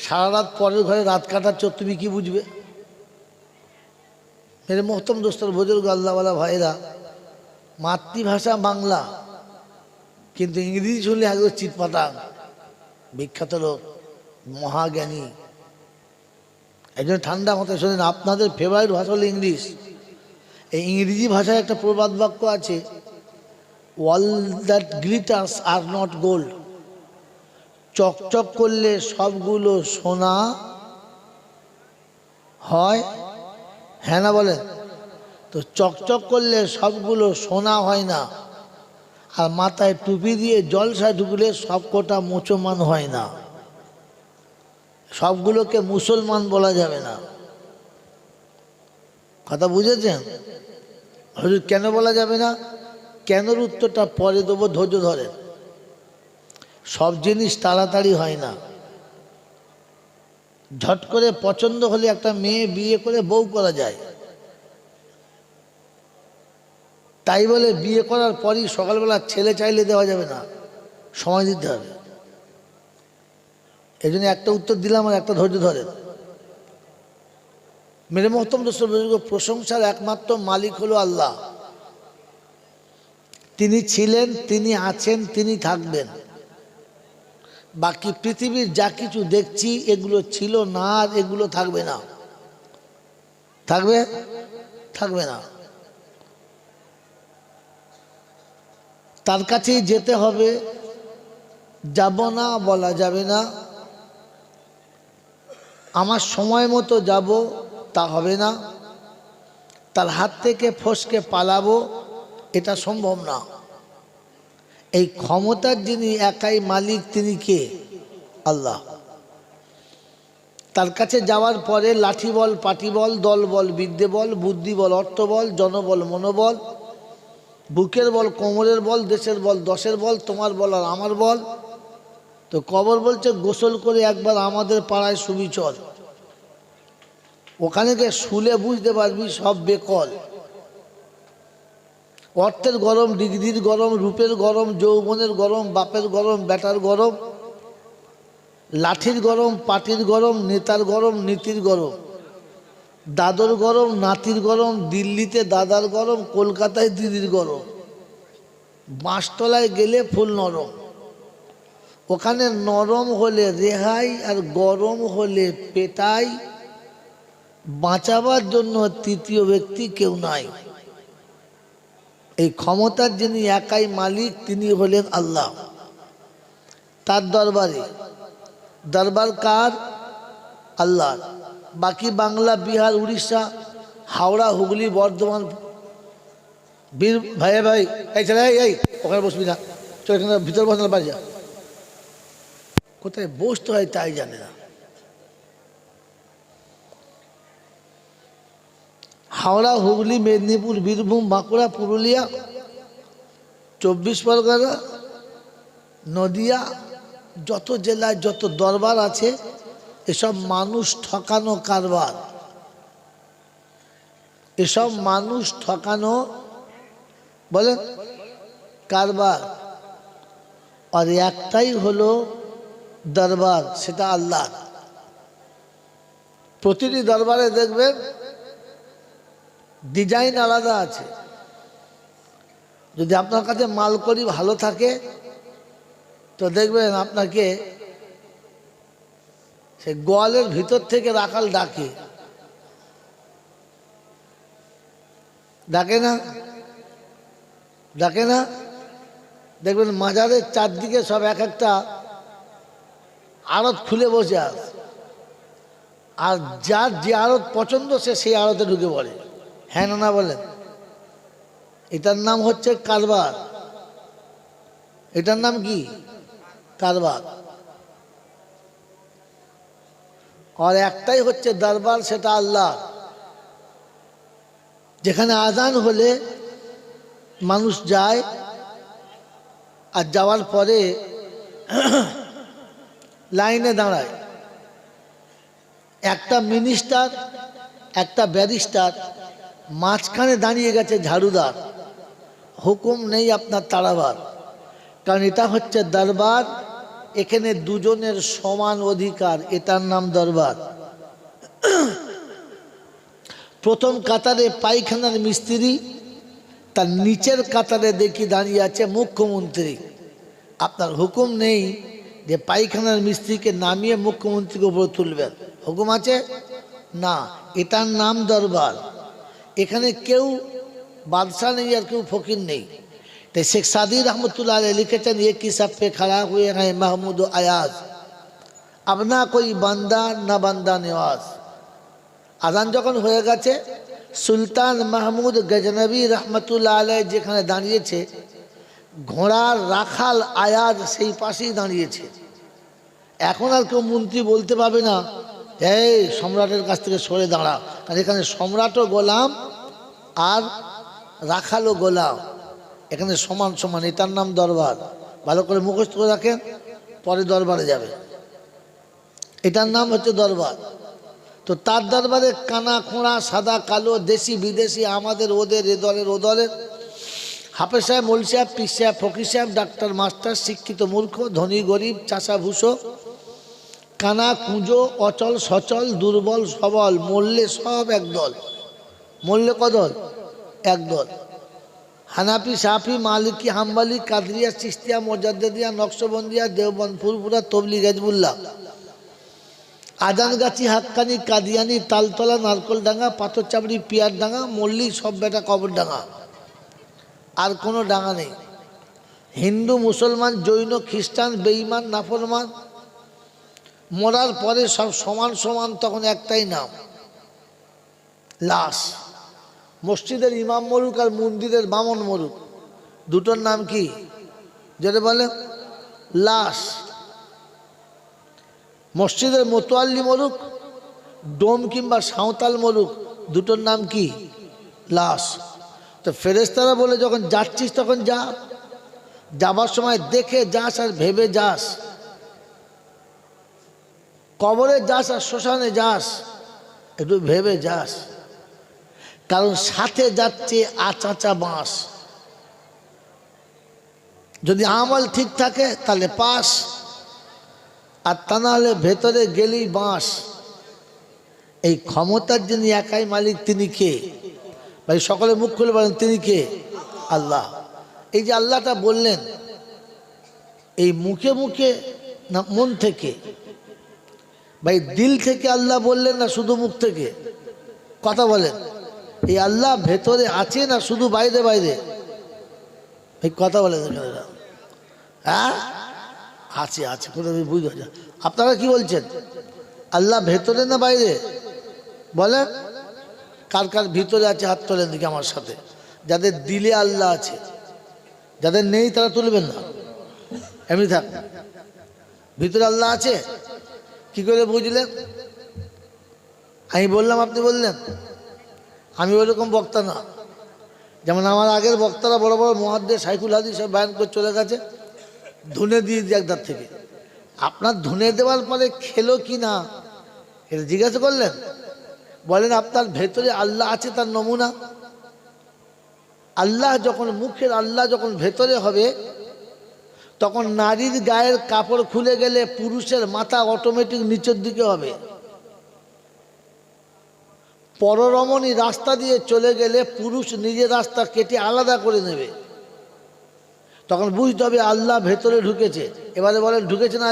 সারা রাত পরের ঘরে রাত কাটাচ্ছ, তুমি কি বুঝবে? মেরে মোহতম দোস্তর বুজুর্গ আল্লাহওয়ালা ভাইরা, মাতৃভাষা বাংলা, কিন্তু ইংরেজি শুনলে একদম চিৎপাটাং, বিখ্যাত লোক, মহাজ্ঞানী। এই জন্য ঠান্ডা মাথায় শোনেন, আপনাদের ফেভারিট ভাষা হলো ইংলিশ। এই ইংরেজি ভাষায় একটা প্রবাদ বাক্য আছে, all that glitters are not gold. চকচক করলে সবগুলো সোনা হয়, হ্যাঁ না বলেন? তো চকচক করলে সবগুলো সোনা হয় না, আর মাথায় টুপি দিয়ে জলসায় ঢুকলে সবকটা মুসলমান হয় না। সবগুলোকে মুসলমান বলা যাবে না। কথা বুঝেছেন? হুজুর কেন বলা যাবে না? কেনর উত্তরটা পরে দেবো, ধৈর্য ধরেন। সব জিনিস তাড়াতাড়ি হয় না। ঝট করে পছন্দ হলে একটা মেয়ে বিয়ে করে বউ করা যায়, তাই বলে বিয়ে করার পরই সকালবেলা ছেলে চাইলে দেওয়া যাবে না, সময় দিতে হবে। এই জন্য একটা উত্তর দিলাম আর একটা ধৈর্য ধরেন। মেরে মোহতম দোস্তর বুজুর্গ, প্রশংসার একমাত্র মালিক হলো আল্লাহ। তিনি ছিলেন, তিনি আছেন, তিনি থাকবেন। বাকি পৃথিবীর যা কিছু দেখছি এগুলো ছিল না আর এগুলো থাকবে না। থাকবে? থাকবে না। তার কাছেই যেতে হবে, যাব না বলা যাবে না। আমার সময় মতো যাব তা হবে না। তার হাত থেকে ফসকে পালাবো এটা সম্ভব না। এই ক্ষমতার যিনি একাই মালিক, তিনি কে? আল্লাহ। তার কাছে যাওয়ার পরে লাঠি বল, পাটি বল, দল বল, বিদ্যে বল, বুদ্ধি বল, অর্থ বল, জনবল, মনোবল বুকের বল, কোমরের বল, দেশের বল, দশের বল, তোমার বল আর আমার বল। তো কবর বলছে গোসল করে একবার আমাদের পাড়ায় শুবি চল, ওখানে গিয়ে শুলে বুঝতে পারবি সব বেকল। অর্থের গরম, ডিগ্রির গরম, রূপের গরম, যৌবনের গরম, বাপের গরম, বেটার গরম, লাঠির গরম, পাটির গরম, নেতার গরম, নীতির গরম, দাদর গরম, নাতির গরম, দিল্লিতে দাদার গরম, কলকাতায় দিদির গরম, বাঁশতলায় গেলে ফুল নরম। ওখানে নরম হলে রেহাই আর গরম হলে পেটাই, বাঁচাবার জন্য তৃতীয় ব্যক্তি কেউ নাই। এই ক্ষমতার যিনি একাই মালিক তিনি হলেন আল্লাহ। তার দরবারে, দরবার কার? আল্লাহ। বাকি বাংলা, বিহার, উড়িষ্যা, হাওড়া, হুগলি, বর্ধমান, বীর ভাই ভাই এই ছেলে এই ওখানে বসবি না, চল এখানে ভিতর বসানোর বাড়ি যা। কোথায় বসতে হয় তাই জানে না। হাওড়া, হুগলি, মেদিনীপুর, বীরভূম, বাঁকুড়া, পুরুলিয়া, 24 পরগনা, নদিয়া, যত জেলায় যত দরবার আছে এসব মানুষ ঠকানো কারবার, এসব মানুষ ঠকানো বলেন কারবার। আর একটাই হলো দরবার, সেটা আল্লাহ। প্রতিটি দরবারে দেখবেন ডিজাইন আলাদা আছে। যদি আপনার কাছে মালকড়ি ভালো থাকে তো দেখবেন আপনাকে সে গোয়ালের ভিতর থেকে রাখাল ডাকে, ডাকে না? ডাকে না? দেখবেন মাজারের চারদিকে সব এক একটা আড়ত খুলে বসে আছে, আর যার যে আড়ত পছন্দ সে সেই আড়তে ঢুকে পড়ে। হ্যাঁ না বলেন? এটার নাম হচ্ছে কারবার। এটার নাম কি? কারবার। আর একটাই হচ্ছে দরবার, সেটা আল্লাহ। যেখানে আজান হলে মানুষ যায়, আর যাওয়ার পরে লাইনে দাঁড়ায়। একটা মিনিস্টার, একটা ব্যারিস্টার, মাঝখানে দাঁড়িয়ে গেছে ঝাড়ুদার, হুকুম নেই আপনার তাড়াবার। কারণ এটা হচ্ছে দরবার, এখানে দুজনের সমান অধিকার, এটার নাম দরবার। প্রথম কাতারে পায়খানার মিস্ত্রি, তার নিচের কাতারে দেখি দাঁড়িয়ে আছে মুখ্যমন্ত্রী। আপনার হুকুম নেই যে পায়খানার মিস্ত্রিকে নামিয়ে মুখ্যমন্ত্রীকে উপরে তুলবেন, হুকুম আছে? না, এটার নাম দরবার। এখানে কেউ বাদশাহ নেই আর কেউ ফকির নেই। তাই শেখ সাদি রহমতুল্লাহ আলাইহি লিখেছেন, ये की सब पे खड़ा हुए हैं महमूद আয়াজ, अब ना कोई বান্দা না বান্দা নেওয়াজ। আজান যখন হয়ে গেছে, সুলতান মাহমুদ গজনবী রহমতুল্লাহ আলাইহি যেখানে দাঁড়িয়েছে, ঘোড়ার রাখাল আয়াজ সেই পাশেই দাঁড়িয়েছে। এখন আর কেউ মন্ত্রী বলতে পারবে না এই সম্রাটের কাছ থেকে সরে দাঁড়া, কারণ এখানে সম্রাটও গোলাম আর রাখালও গোলাম, এখানে সমান সমান। এটার নাম দরবার। ভালো করে মুখস্থ করে রাখেন, পরে দরবারে যাবে। এটার নাম হচ্ছে দরবার। তো তার দরবারে কানা খোঁড়া, সাদা কালো, দেশি বিদেশি, আমাদের ওদের, এ দলের ও দলের, হাফেজ সাহেব, মৌল সাহেব, পীর সাহেব, ফকির সাহেব, ডাক্তার, মাস্টার, শিক্ষিত মূর্খ, ধনী গরিব, চাষা ভুষো, কানা কুঁজো, অচল সচল, দুর্বল সবল, মরলে সব একদল। মরলে কদল? একদল। হানাফি, সাফি, মালিকি, হাম্বালি, কাদরিয়া, চিস্তিয়া, মোজাদ্দেদিয়া, নকশবন্দিয়া, দেওবন্দ, ফুরফুরা, তবলিগ, হিজবুল্লাহ, আজানগাছি, হাক্কানি, কাদিয়ানি, তালতলা, নারকলডাঙ্গা, পাথরচাবড়ি, পিয়ারডাঙ্গা, মল্লি, সব বেটা কবরডাঙ্গা, আর কোনো ডাঙ্গা নেই। হিন্দু, মুসলমান, জৈন, খ্রিস্টান, বেঈমান, নাফরমান, মরার পরে সব সমান সমান, তখন একটাই নাম, লাশ। মসজিদের ইমাম মরুক আর মন্দিরের বামন মরুক, দুটোর নাম কি? যেটা বলে লাশ। মসজিদের মোতোয়াল্লি মরুক, ডোম কিংবা সাঁওতাল মরুক, দুটোর নাম কি? লাশ। তো ফেরেশতারা বলে যখন যাচ্ছিস তখন যা, যাবার সময় দেখে যাস আর ভেবে যাস, কবরে যাস আর শ্মশানে যাস একটু ভেবে যাস, কারণ সাথে যাচ্ছে আচাচা বাঁশ। যদি আমল ঠিক থাকে তাহলে পাস, আর তা নাহলে ভেতরে গেলেই বাঁশ। এই ক্ষমতার যিনি একাই মালিক তিনি কে ভাই? সকলে মুখ খুলে বলেন তিনি কে? আল্লাহ। এই যে আল্লাহটা বললেন, এই মুখে মুখে না মন থেকে? ভাই দিল থেকে আল্লাহ বললেন না শুধু মুখ থেকে? কথা বলেন, এই আল্লাহ ভেতরে আছে না শুধু বাইরে বাইরে? এই কথা বলেন, হ্যাঁ আছে, আছে, কোথাও বুঝতে পারছেন? আপনারা কি বলছেন, আল্লাহ ভেতরে না বাইরে? বলেন কার কার ভিতরে আছে হাত তোলেন দিকে আমার সাথে। যাদের দিলে আল্লাহ আছে, যাদের নেই তারা তুলবেন না, এমনি থাক। ভিতরে আল্লাহ আছে কি করে বুঝলেন? আমি বললাম আপনি বললেন? আমি ওইরকম বক্তা না, যেমন আমার আগের বক্তারা বড় বড় মুহাদ্দিস শাইখুল হাদিস সব বয়ান করে চলে গেছে, ধুনে দিয়ে দিয়ে একদার থেকে। আপনার ধুনে দেওয়ার পরে খেলো কি না এটা জিজ্ঞাসা করলেন? বলেন আপনার ভেতরে আল্লাহ আছে তার নমুনা? আল্লাহ যখন মুখের আল্লাহ যখন ভেতরে হবে, তখন নারীর গায়ের কাপড় খুলে গেলে পুরুষের মাথা অটোমেটিক নিচের দিকে হবে। পররমণী রাস্তা দিয়ে চলে গেলে পুরুষ নিজের রাস্তা কেটে আলাদা করে নেবে, তখন বুঝতে হবে আল্লাহ ভেতরে ঢুকেছে। এবারে বলেন ঢুকেছে না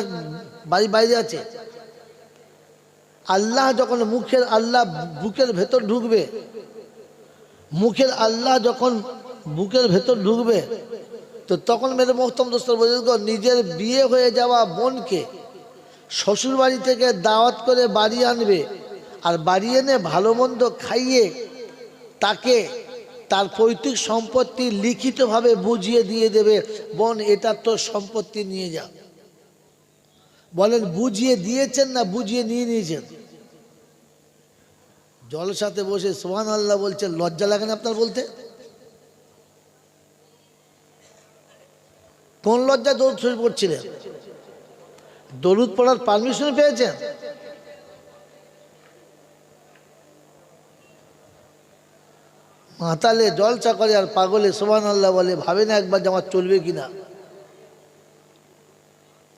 বাড়ি বাইরে আছে? আল্লাহ যখন মুখের আল্লাহ বুকের ভেতর ঢুকবে, মুখের আল্লাহ যখন বুকের ভেতর ঢুকবে, তো তখন মেরে মোহতম দোস্তর বুজুর্গ নিজের বিয়ে হয়ে যাওয়া বোনকে শ্বশুর বাড়ি থেকে দাওয়াত করে বাড়ি আনবে, আর বাড়ি এনে ভালো মন্দ খাইয়ে তাকে তার পৈতৃক সম্পত্তি লিখিতভাবে বুঝিয়ে দিয়ে দেবে, বোন এটা তোর সম্পত্তি নিয়ে যা। বলেন বুঝিয়ে দিয়েছেন না বুঝিয়ে নিয়ে নিয়েছেন? জলসাতে বসে সুবহানাল্লাহ বলছেন, লজ্জা লাগে না আপনার বলতে? কোন লজ্জা দরুদ শরীফ পড়ছিলেন? দরুদ পড়ার পারমিশন পেয়েছেন? মাতালে জলসা করে আর পাগলে সুবহানাল্লাহ বলে, ভাবে না একবার যে আমার চলবে কিনা।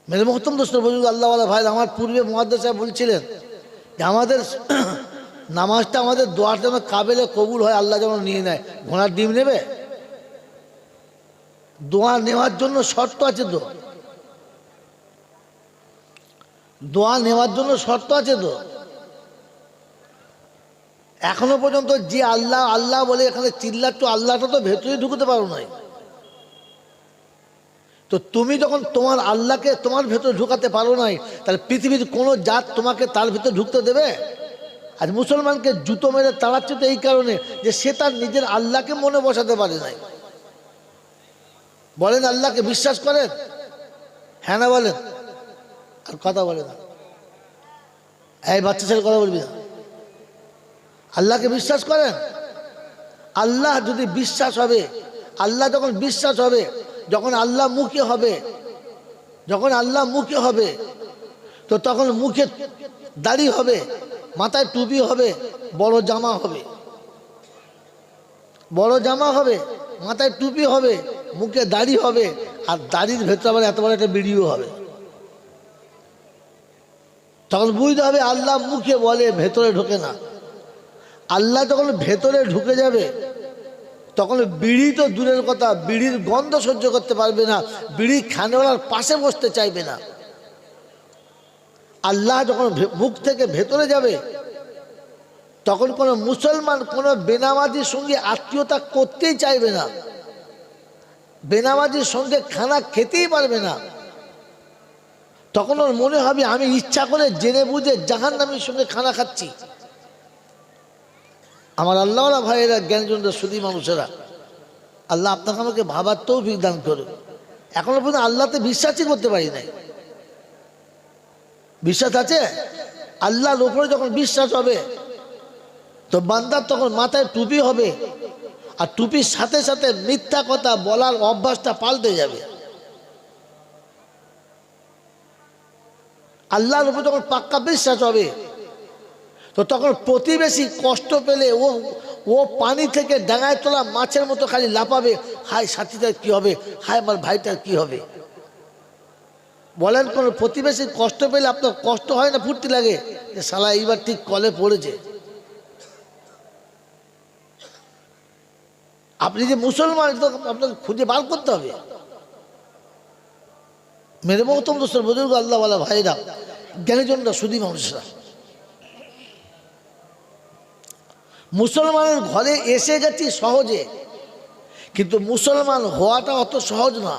মেরে মোহতম দোস্ত বুজুর্গ আল্লাহওয়ালা ভাই, আমার পূর্বে মুহাদ্দিস সাহেব বলছিলেন যে আমাদের নামাজটা আমাদের দোয়ার যেন কাবেলে কবুল হয়, আল্লাহ যেন নিয়ে নেয়। ঘোড়ার ডিম নেবে? দোয়া নেওয়ার জন্য শর্ত আছে তো, দোয়া নেওয়ার জন্য শর্ত আছে তো। এখনো পর্যন্ত যে আল্লাহ আল্লাহ বলে এখানে চিল্লাচ্ছ, আল্লাহটা তো ভেতরে ঢুকতে পারো নাই। তো তুমি যখন তোমার আল্লাহকে তোমার ভেতরে ঢুকাতে পারো নাই, তাহলে পৃথিবীর কোনো জাত তোমাকে তার ভেতরে ঢুকতে দেবে? আজ মুসলমানকে জুতো মেরে তাড়াচ্ছে তো এই কারণে যে সে তার নিজের আল্লাহকে মনে বসাতে পারে নাই। বলেন আল্লাহকে বিশ্বাস করেন? হ্যাঁ না বলেন? আর কথা বলে না, এই বাচ্চা ছেলে কথা বলবি না। আল্লাহকে বিশ্বাস করেন? আল্লাহ যদি বিশ্বাস হবে, আল্লাহ যখন বিশ্বাস হবে, যখন আল্লাহ মুখে হবে, যখন আল্লাহ মুখে হবে, তো তখন মুখে দাড়ি হবে, মাথায় টুপি হবে, বড় জামা হবে, বড় জামা হবে, মাথায় টুপি হবে, মুখে দাড়ি হবে, আর দাড়ির ভেতরে আবার এত বড় একটা ভিডিও হবে। তখন বুঝতে হবে আল্লাহ মুখে বলে, ভেতরে ঢোকে না। আল্লাহ যখন ভেতরে ঢুকে যাবে, তখন বিড়ি তো দূরের কথা, বিড়ির গন্ধ সহ্য করতে পারবে না, বিড়ি খানেওয়ালার পাশে বসতে চাইবে না। আল্লাহ যখন মুখ থেকে ভেতরে যাবে, তখন কোনো মুসলমান কোনো বেনামাজির সঙ্গে আত্মীয়তা করতেই চাইবে না, বেনামাজির সঙ্গে খানা খেতেই পারবে না। তখন ওর মনে হবে আমি ইচ্ছা করে জেনে বুঝে জাহান্নামীর সঙ্গে খানা খাচ্ছি। আমার আল্লাহওয়ালা ভাইয়েরা, জ্ঞানজনরা, সুধী মানুষেরা, আল্লাহ আপনাকে আমাকে ভাবার তৌফিক দান করুন। এখনো পর্যন্ত আল্লাহতে বিশ্বাসই করতে পারি নাই। বিশ্বাস আছে? আল্লাহর উপরে যখন বিশ্বাস হবে, তো বান্দার তখন মাথায় টুপি হবে, আর টুপির সাথে সাথে মিথ্যা কথা বলার অভ্যাসটা পাল্টে যাবে। আল্লাহর উপর যখন পাক্কা বিশ্বাস হবে, তো তখন প্রতিবেশী কষ্ট পেলে ও পানি থেকে ডাঙায় তোলা মাছের মতো খালি লাফাবে, হায় সাথীটার কি হবে, হায় আমার ভাইটার কি হবে। বলেন কোন প্রতিবেশী কষ্ট পেলে আপনার কষ্ট হয় না, ফুর্তি লাগে যে শালা এইবার ঠিক কলে পড়েছে। আপনি যে মুসলমান তো আপনাকে খুঁজে বার করতে হবে। মেরে মহতম দোস্তর বুজুর্গ আল্লাহওয়ালা ভাইরা, জ্ঞানীজনরা, সুধী মানুষরা, মুসলমানের ঘরে এসে গেছি সহজে, কিন্তু মুসলমান হওয়াটা অত সহজ না।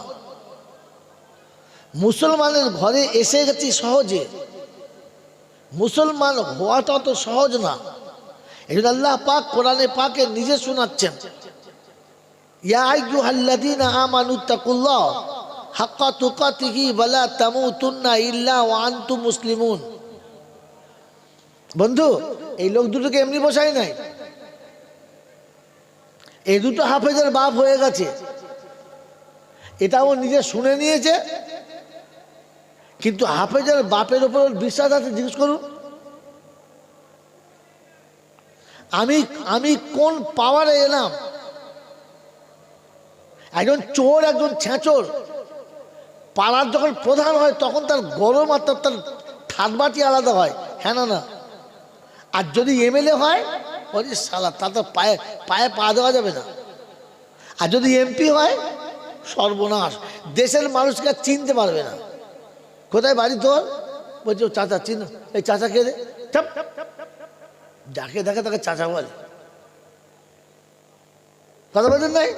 মুসলমানের ঘরে এসে গেছি সহজে, মুসলমান হওয়াটা অত সহজ না। এই জন্য আল্লাহ পাক কোরআনে পাকে নিজে শোনাচ্ছেন, ইয়া আইয়ুহাল্লাযীনা আমানুত্তাকুল্লাহ হাক্কা তুকাতিহি ওয়া লা তামুতুন্না ইল্লা ওয়া আনতুম মুসলিমুন। বন্ধু, এই লোক দুটোকে এমনি বসাই নাই, এই দুটো হাফেজের বাপ হয়ে গেছে, এটাও নিজে শুনে নিয়েছে। কিন্তু হাফেজের বাপের উপর বিশ্বাস আছে? জিজ্ঞেস করুন। আমি কোন পাওয়ারে এলাম? একজন চোর, একজন ছেঁচোর পাড়ার যখন প্রধান হয় তখন তার গরম আর তার ঠাটবাটি আলাদা হয়, হ্যাঁ না? আর যদি এমএলএ হয়, ওই সালা তা তো পায়ে পায়ে পা দেওয়া যাবে না। আর যদি এমপি হয়, সর্বনাশ, দেশের মানুষকে চিনতে পারবে না। কোথায় বাড়ি তোর? বলছে ও চাচা, চিন। এই চাচা কে রে? যাকে দেখে তাকে চাচা বলে। কথা বলছেন নাই?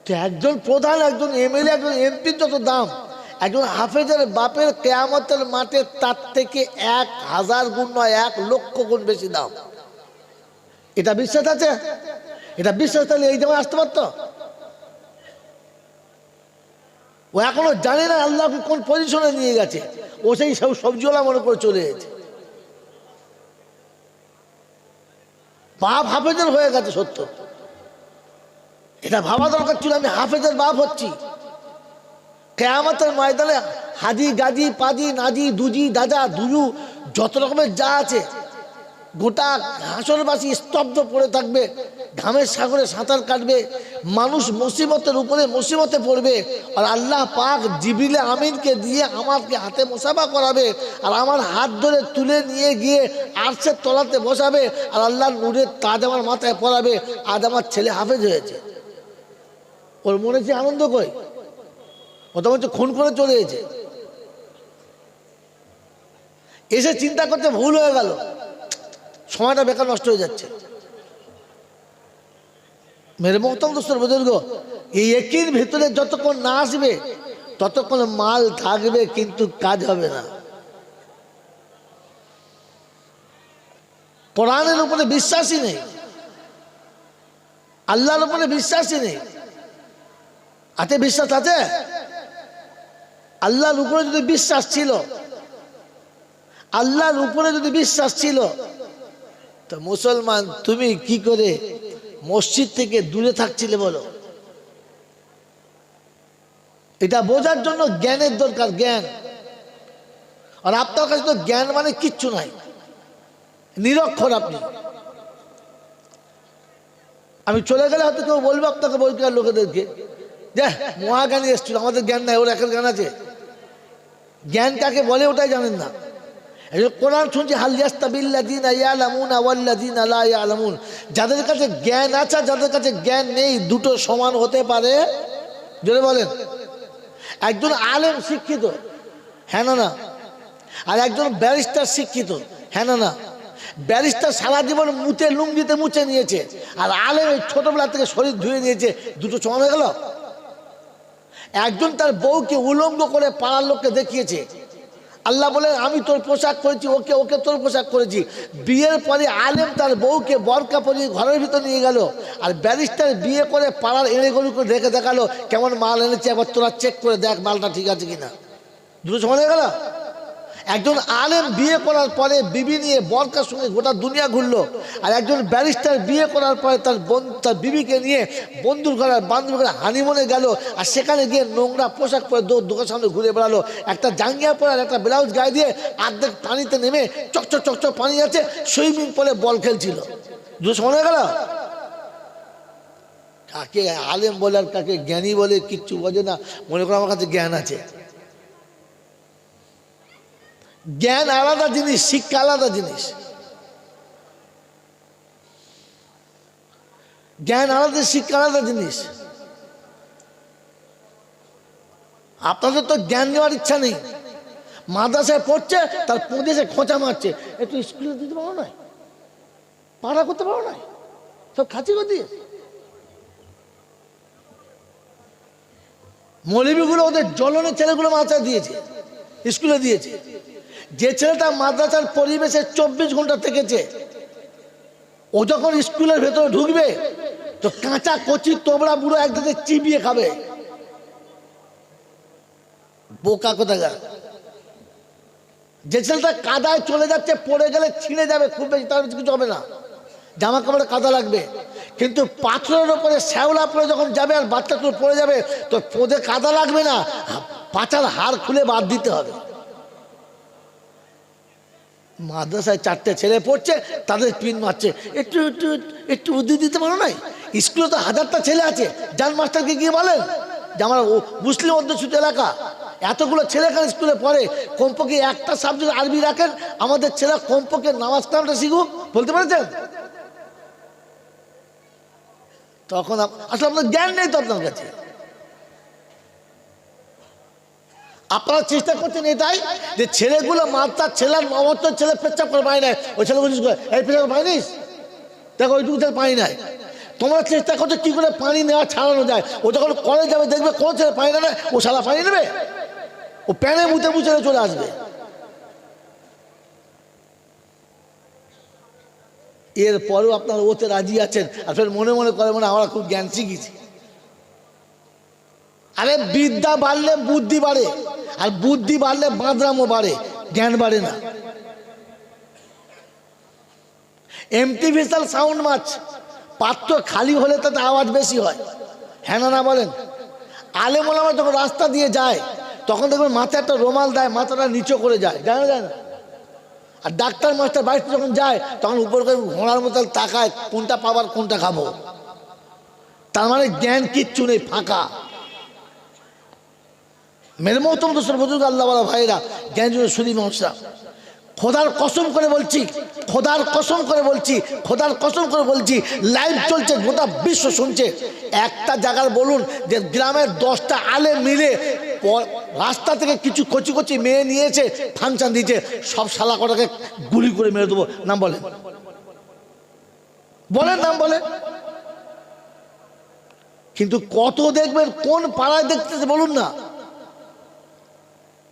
তো একজন প্রধান, একজন এমএলএ, একজন এমপির যত দাম, একজন হাফেজের বাপের কিয়ামতের মাঠে তার থেকে 1000 গুণ নয়, 1 লক্ষ গুণ বেশি দাম। এটা বিশ্বাস আছে? এটা বিশ্বাস থাকলে এই জায়গায় আসতে পারতো? ও এখনো জানে না আল্লাহকে কোন পজিশনে নিয়ে গেছে। ও সেই সব সবজিওয়ালা মনে করে চলে গেছে। বাপ হাফেজের হয়ে গেছে, সত্য। এটা ভাবা দরকার ছিল, আমি হাফেজের বাপ হচ্ছি। কিয়ামতের ময়দানে হাজি, গাজি, পাজি, নাজি, দুজি, দাদা, দুজু, যত রকমের যা আছে, গোটা হাসরবাসী স্তব্ধ পড়ে থাকবে, ঘামের সাগরে সাঁতার কাটবে, মানুষ মুসিবতের উপরে মুসিবতে পড়বে। আর আল্লাহ পাক জিবরিল আমিনকে দিয়ে আমাকে হাতে মুসাফা করাবে, আর আমার হাত ধরে তুলে নিয়ে গিয়ে আরশের তলাতে বসাবে, আর আল্লাহর নূরের তাজ আমার মাথায় পরাবে। আজ আমার ছেলে হাফেজ হয়েছে, ওর মনে যে আনন্দ কই, ও তো হচ্ছে খুন করে চলে গেছে। এসে চিন্তা করতে ভুল হয়ে গেল, সময়টা বেকার নষ্ট হয়ে যাচ্ছে। মেরে মোহতরম দোস্তর বুজুর্গ, এই একির ভিতরে যতক্ষণ না আসবে ততক্ষণ মাল থাকবে, কিন্তু কাজ হবে না। কোরআনের উপরে বিশ্বাসই নেই, আল্লাহর উপরে বিশ্বাসই নেই। হাতে বিশ্বাস আছে? আল্লাহর উপরে যদি বিশ্বাস ছিল, আল্লাহর উপরে যদি বিশ্বাস ছিল, তো মুসলমান তুমি কি করে মসজিদ থেকে দূরে থাকছিলে বলো? এটা বোঝার জন্য জ্ঞানের দরকার, জ্ঞান। আর আপনার কাছে তো জ্ঞান মানে কিচ্ছু নাই, নিরক্ষর আপনি। আমি চলে গেলে হয়তো কেউ বলবে আপনাকে, বলকার লোকেদেরকে, যে মহাজ্ঞানী এসছিল, আমাদের জ্ঞান নাই, ওর একের জ্ঞান আছে। জ্ঞান কাকে বলে ওটাই জানেন না। কোরআন শুনছি, যাদের কাছে জ্ঞান আছে, যাদের কাছে জ্ঞান নেই, দুটো সমান হতে পারে? জোরে বলেন। একজন আলেম শিক্ষিত, হ্যাঁ না? আর একজন ব্যারিস্টার শিক্ষিত, হ্যাঁ না? ব্যারিস্টার সারা জীবন মুতে লুঙ্গিতে মুছে নিয়েছে, আর আলেম ছোটবেলা থেকে শরীর ধুয়ে নিয়েছে, দুটো সমান হয়ে গেল? একজন তার বউকে উলঙ্গ করে পাড়ার লোককে দেখিয়েছে, আল্লাহ বলে আমি তোর পোশাক করেছি, ওকে ওকে তোর পোশাক করেছি। বিয়ের পরে আলেম তার বউকে বরকা পরিয়ে ঘরের ভিতর নিয়ে গেল, আর ব্যারিস্টার বিয়ে করে পাড়ার এনে গরু করে রেখে দেখালো, কেমন মাল এনেছে একবার তোরা চেক করে দেখ মালটা ঠিক আছে কিনা। দুটো সমান হয়ে গেল? একজন আলেম বিয়ে করার পরে বিবি নিয়ে বরকার সঙ্গে গোটা দুনিয়া ঘুরলো, আর একজন ব্যারিস্টার বিয়ে করার পরে তার বিবিকে নিয়ে বন্ধুর ঘরে বান্ধব ঘরে হানিমুনে গেল, আর সেখানে গিয়ে নোংরা পোশাক পরে দোকানের সামনে ঘুরে বেড়ালো, একটা জাঙ্গিয়া পরে আর একটা ব্লাউজ গায়ে দিয়ে অর্ধেক পানিতে নেমে চকচক চকচক পানি আছে সুইমিং পুলে বল খেলছিল। দুটো সময় গেল। কাকে আলেম বলে আর কাকে জ্ঞানী বলে কিচ্ছু বোঝে না, মনে করো আমার কাছে জ্ঞান আছে। জ্ঞান আলাদা জিনিস, শিক্ষা আলাদা জিনিস। জ্ঞান আলাদা, শিক্ষা আলাদা জিনিস। আপনাদের তো জ্ঞান নেওয়ার ইচ্ছা নেই, মাদ্রাসায় পড়ছে তার পঁদেশে খোঁচা মারছে, একটু স্কুলে দিতে পারো না, পাড়া করতে পারো না, সব খাঁচি করে দিয়ে। মৌলবীগুলো ওদের জ্বলনের ছেলেগুলো মাদ্রাসায় দিয়েছে, স্কুলে দিয়েছে। যে ছেলেটা মাদ্রাসার পরিবেশে 24 ঘন্টা থেকেছে, ও যখন স্কুলের ভেতরে ঢুকবে তো কাঁচা কচি তোবড়া বুড়ো একদিকে চিবিয়ে খাবে। বোকা কোথাকার। যে ছেলেটা কাদায় চলে যাচ্ছে, পড়ে গেলে ছিঁড়ে যাবে, খুব বেশি তার কিছু হবে না, জামা কাপড়ে কাদা লাগবে, কিন্তু পাথরের ওপরে শ্যাওলা পরে যখন যাবে আর বাচ্চাগুলো পড়ে যাবে তো পোদে কাদা লাগবে না, পাচার হাড় খুলে বাদ দিতে হবে। মাদ্রাসায় 4টে ছেলে পড়ছে, তাদের পিন মারছে, একটু একটু একটু বুদ্ধি দিতে পারো নাই? স্কুলে তো 1000টা ছেলে আছে, জান মাস্টারকে গিয়ে বলেন যে আমার মুসলিম অধ্যুষিত এলাকা, এতগুলো ছেলে এখানে স্কুলে পড়ে, কমপক্ষে একটা সাবজেক্ট আরবি রাখেন, আমাদের ছেলে কমপক্ষে নামাজ কালামটা শিখুক, বলতে পারছেন? তখন আসলে আপনার জ্ঞান নেই তো আপনার কাছে। আপনারা চেষ্টা করছেন এটাই যে ছেলেগুলো মাত্রার ছেলের অবস্থা, ছেলে পেচ্ছাপ করে পায় নাই, ওই ছেলে বুঝিস এই পেচ্ছাপ পাইনিস, দেখো ওইটুকু ছেলে পানি নাই। তোমরা চেষ্টা করছো কি করে পানি নেওয়া ছাড়ানো যায়। ও যখন কলেজ যাবে দেখবে কোন ছেলে পানি নেবে, ও শালা পানি নেবে, ও প্যানে মুতে মুছে চলে আসবে। এরপরেও আপনারা ওতে রাজি আছেন, আর ফের মনে মনে করে মনে আমরা খুব জ্ঞান শিখেছি। আরে বিদ্যা বাড়লে বুদ্ধি বাড়ে, আর বুদ্ধি বাড়লে বাঁদরামও বাড়ে, জ্ঞান বাড়ে না। এমটিভিশাল সাউন্ড মাছ, পাত্র খালি হলে তাতে আওয়াজ বেশি হয়, হ্যাঁ না বলেন? আলেম ওলামা যখন রাস্তা দিয়ে যায় তখন দেখবেন মাথায় একটা রুমাল দেয়, মাথাটা নিচু করে যায়, জানা যায় না? আর ডাক্তার মাস্টার বাড়িতে যখন যায় তখন উপর করে ঘোড়ার মতো তাকায়, কোনটা পাবার কোনটা খাবো। তার মানে জ্ঞান কিচ্ছু নেই, ফাঁকা। মেরে মহতম দোষের বুজুর্গ আল্লাহ বলা ভাইরা, জ্ঞান জন্য শুধু মানুষরা, খোদার কসম করে বলছি, খোদার কসম করে বলছি, খোদার কসম করে বলছি, লাইভ চলছে, গোটা বিশ্ব শুনছে। একটা জায়গার বলুন যে গ্রামের 10টা আলেম মিলে রাস্তা থেকে কিছু কচি কচি মেয়ে নিয়েছে, ফাংশন দিয়েছে, সব শালা কটাকে গুলি করে মেরে দেবো, নাম বলেন, বলেন নাম বলে। কিন্তু কত দেখবেন কোন পাড়ায় দেখতেছে বলুন না,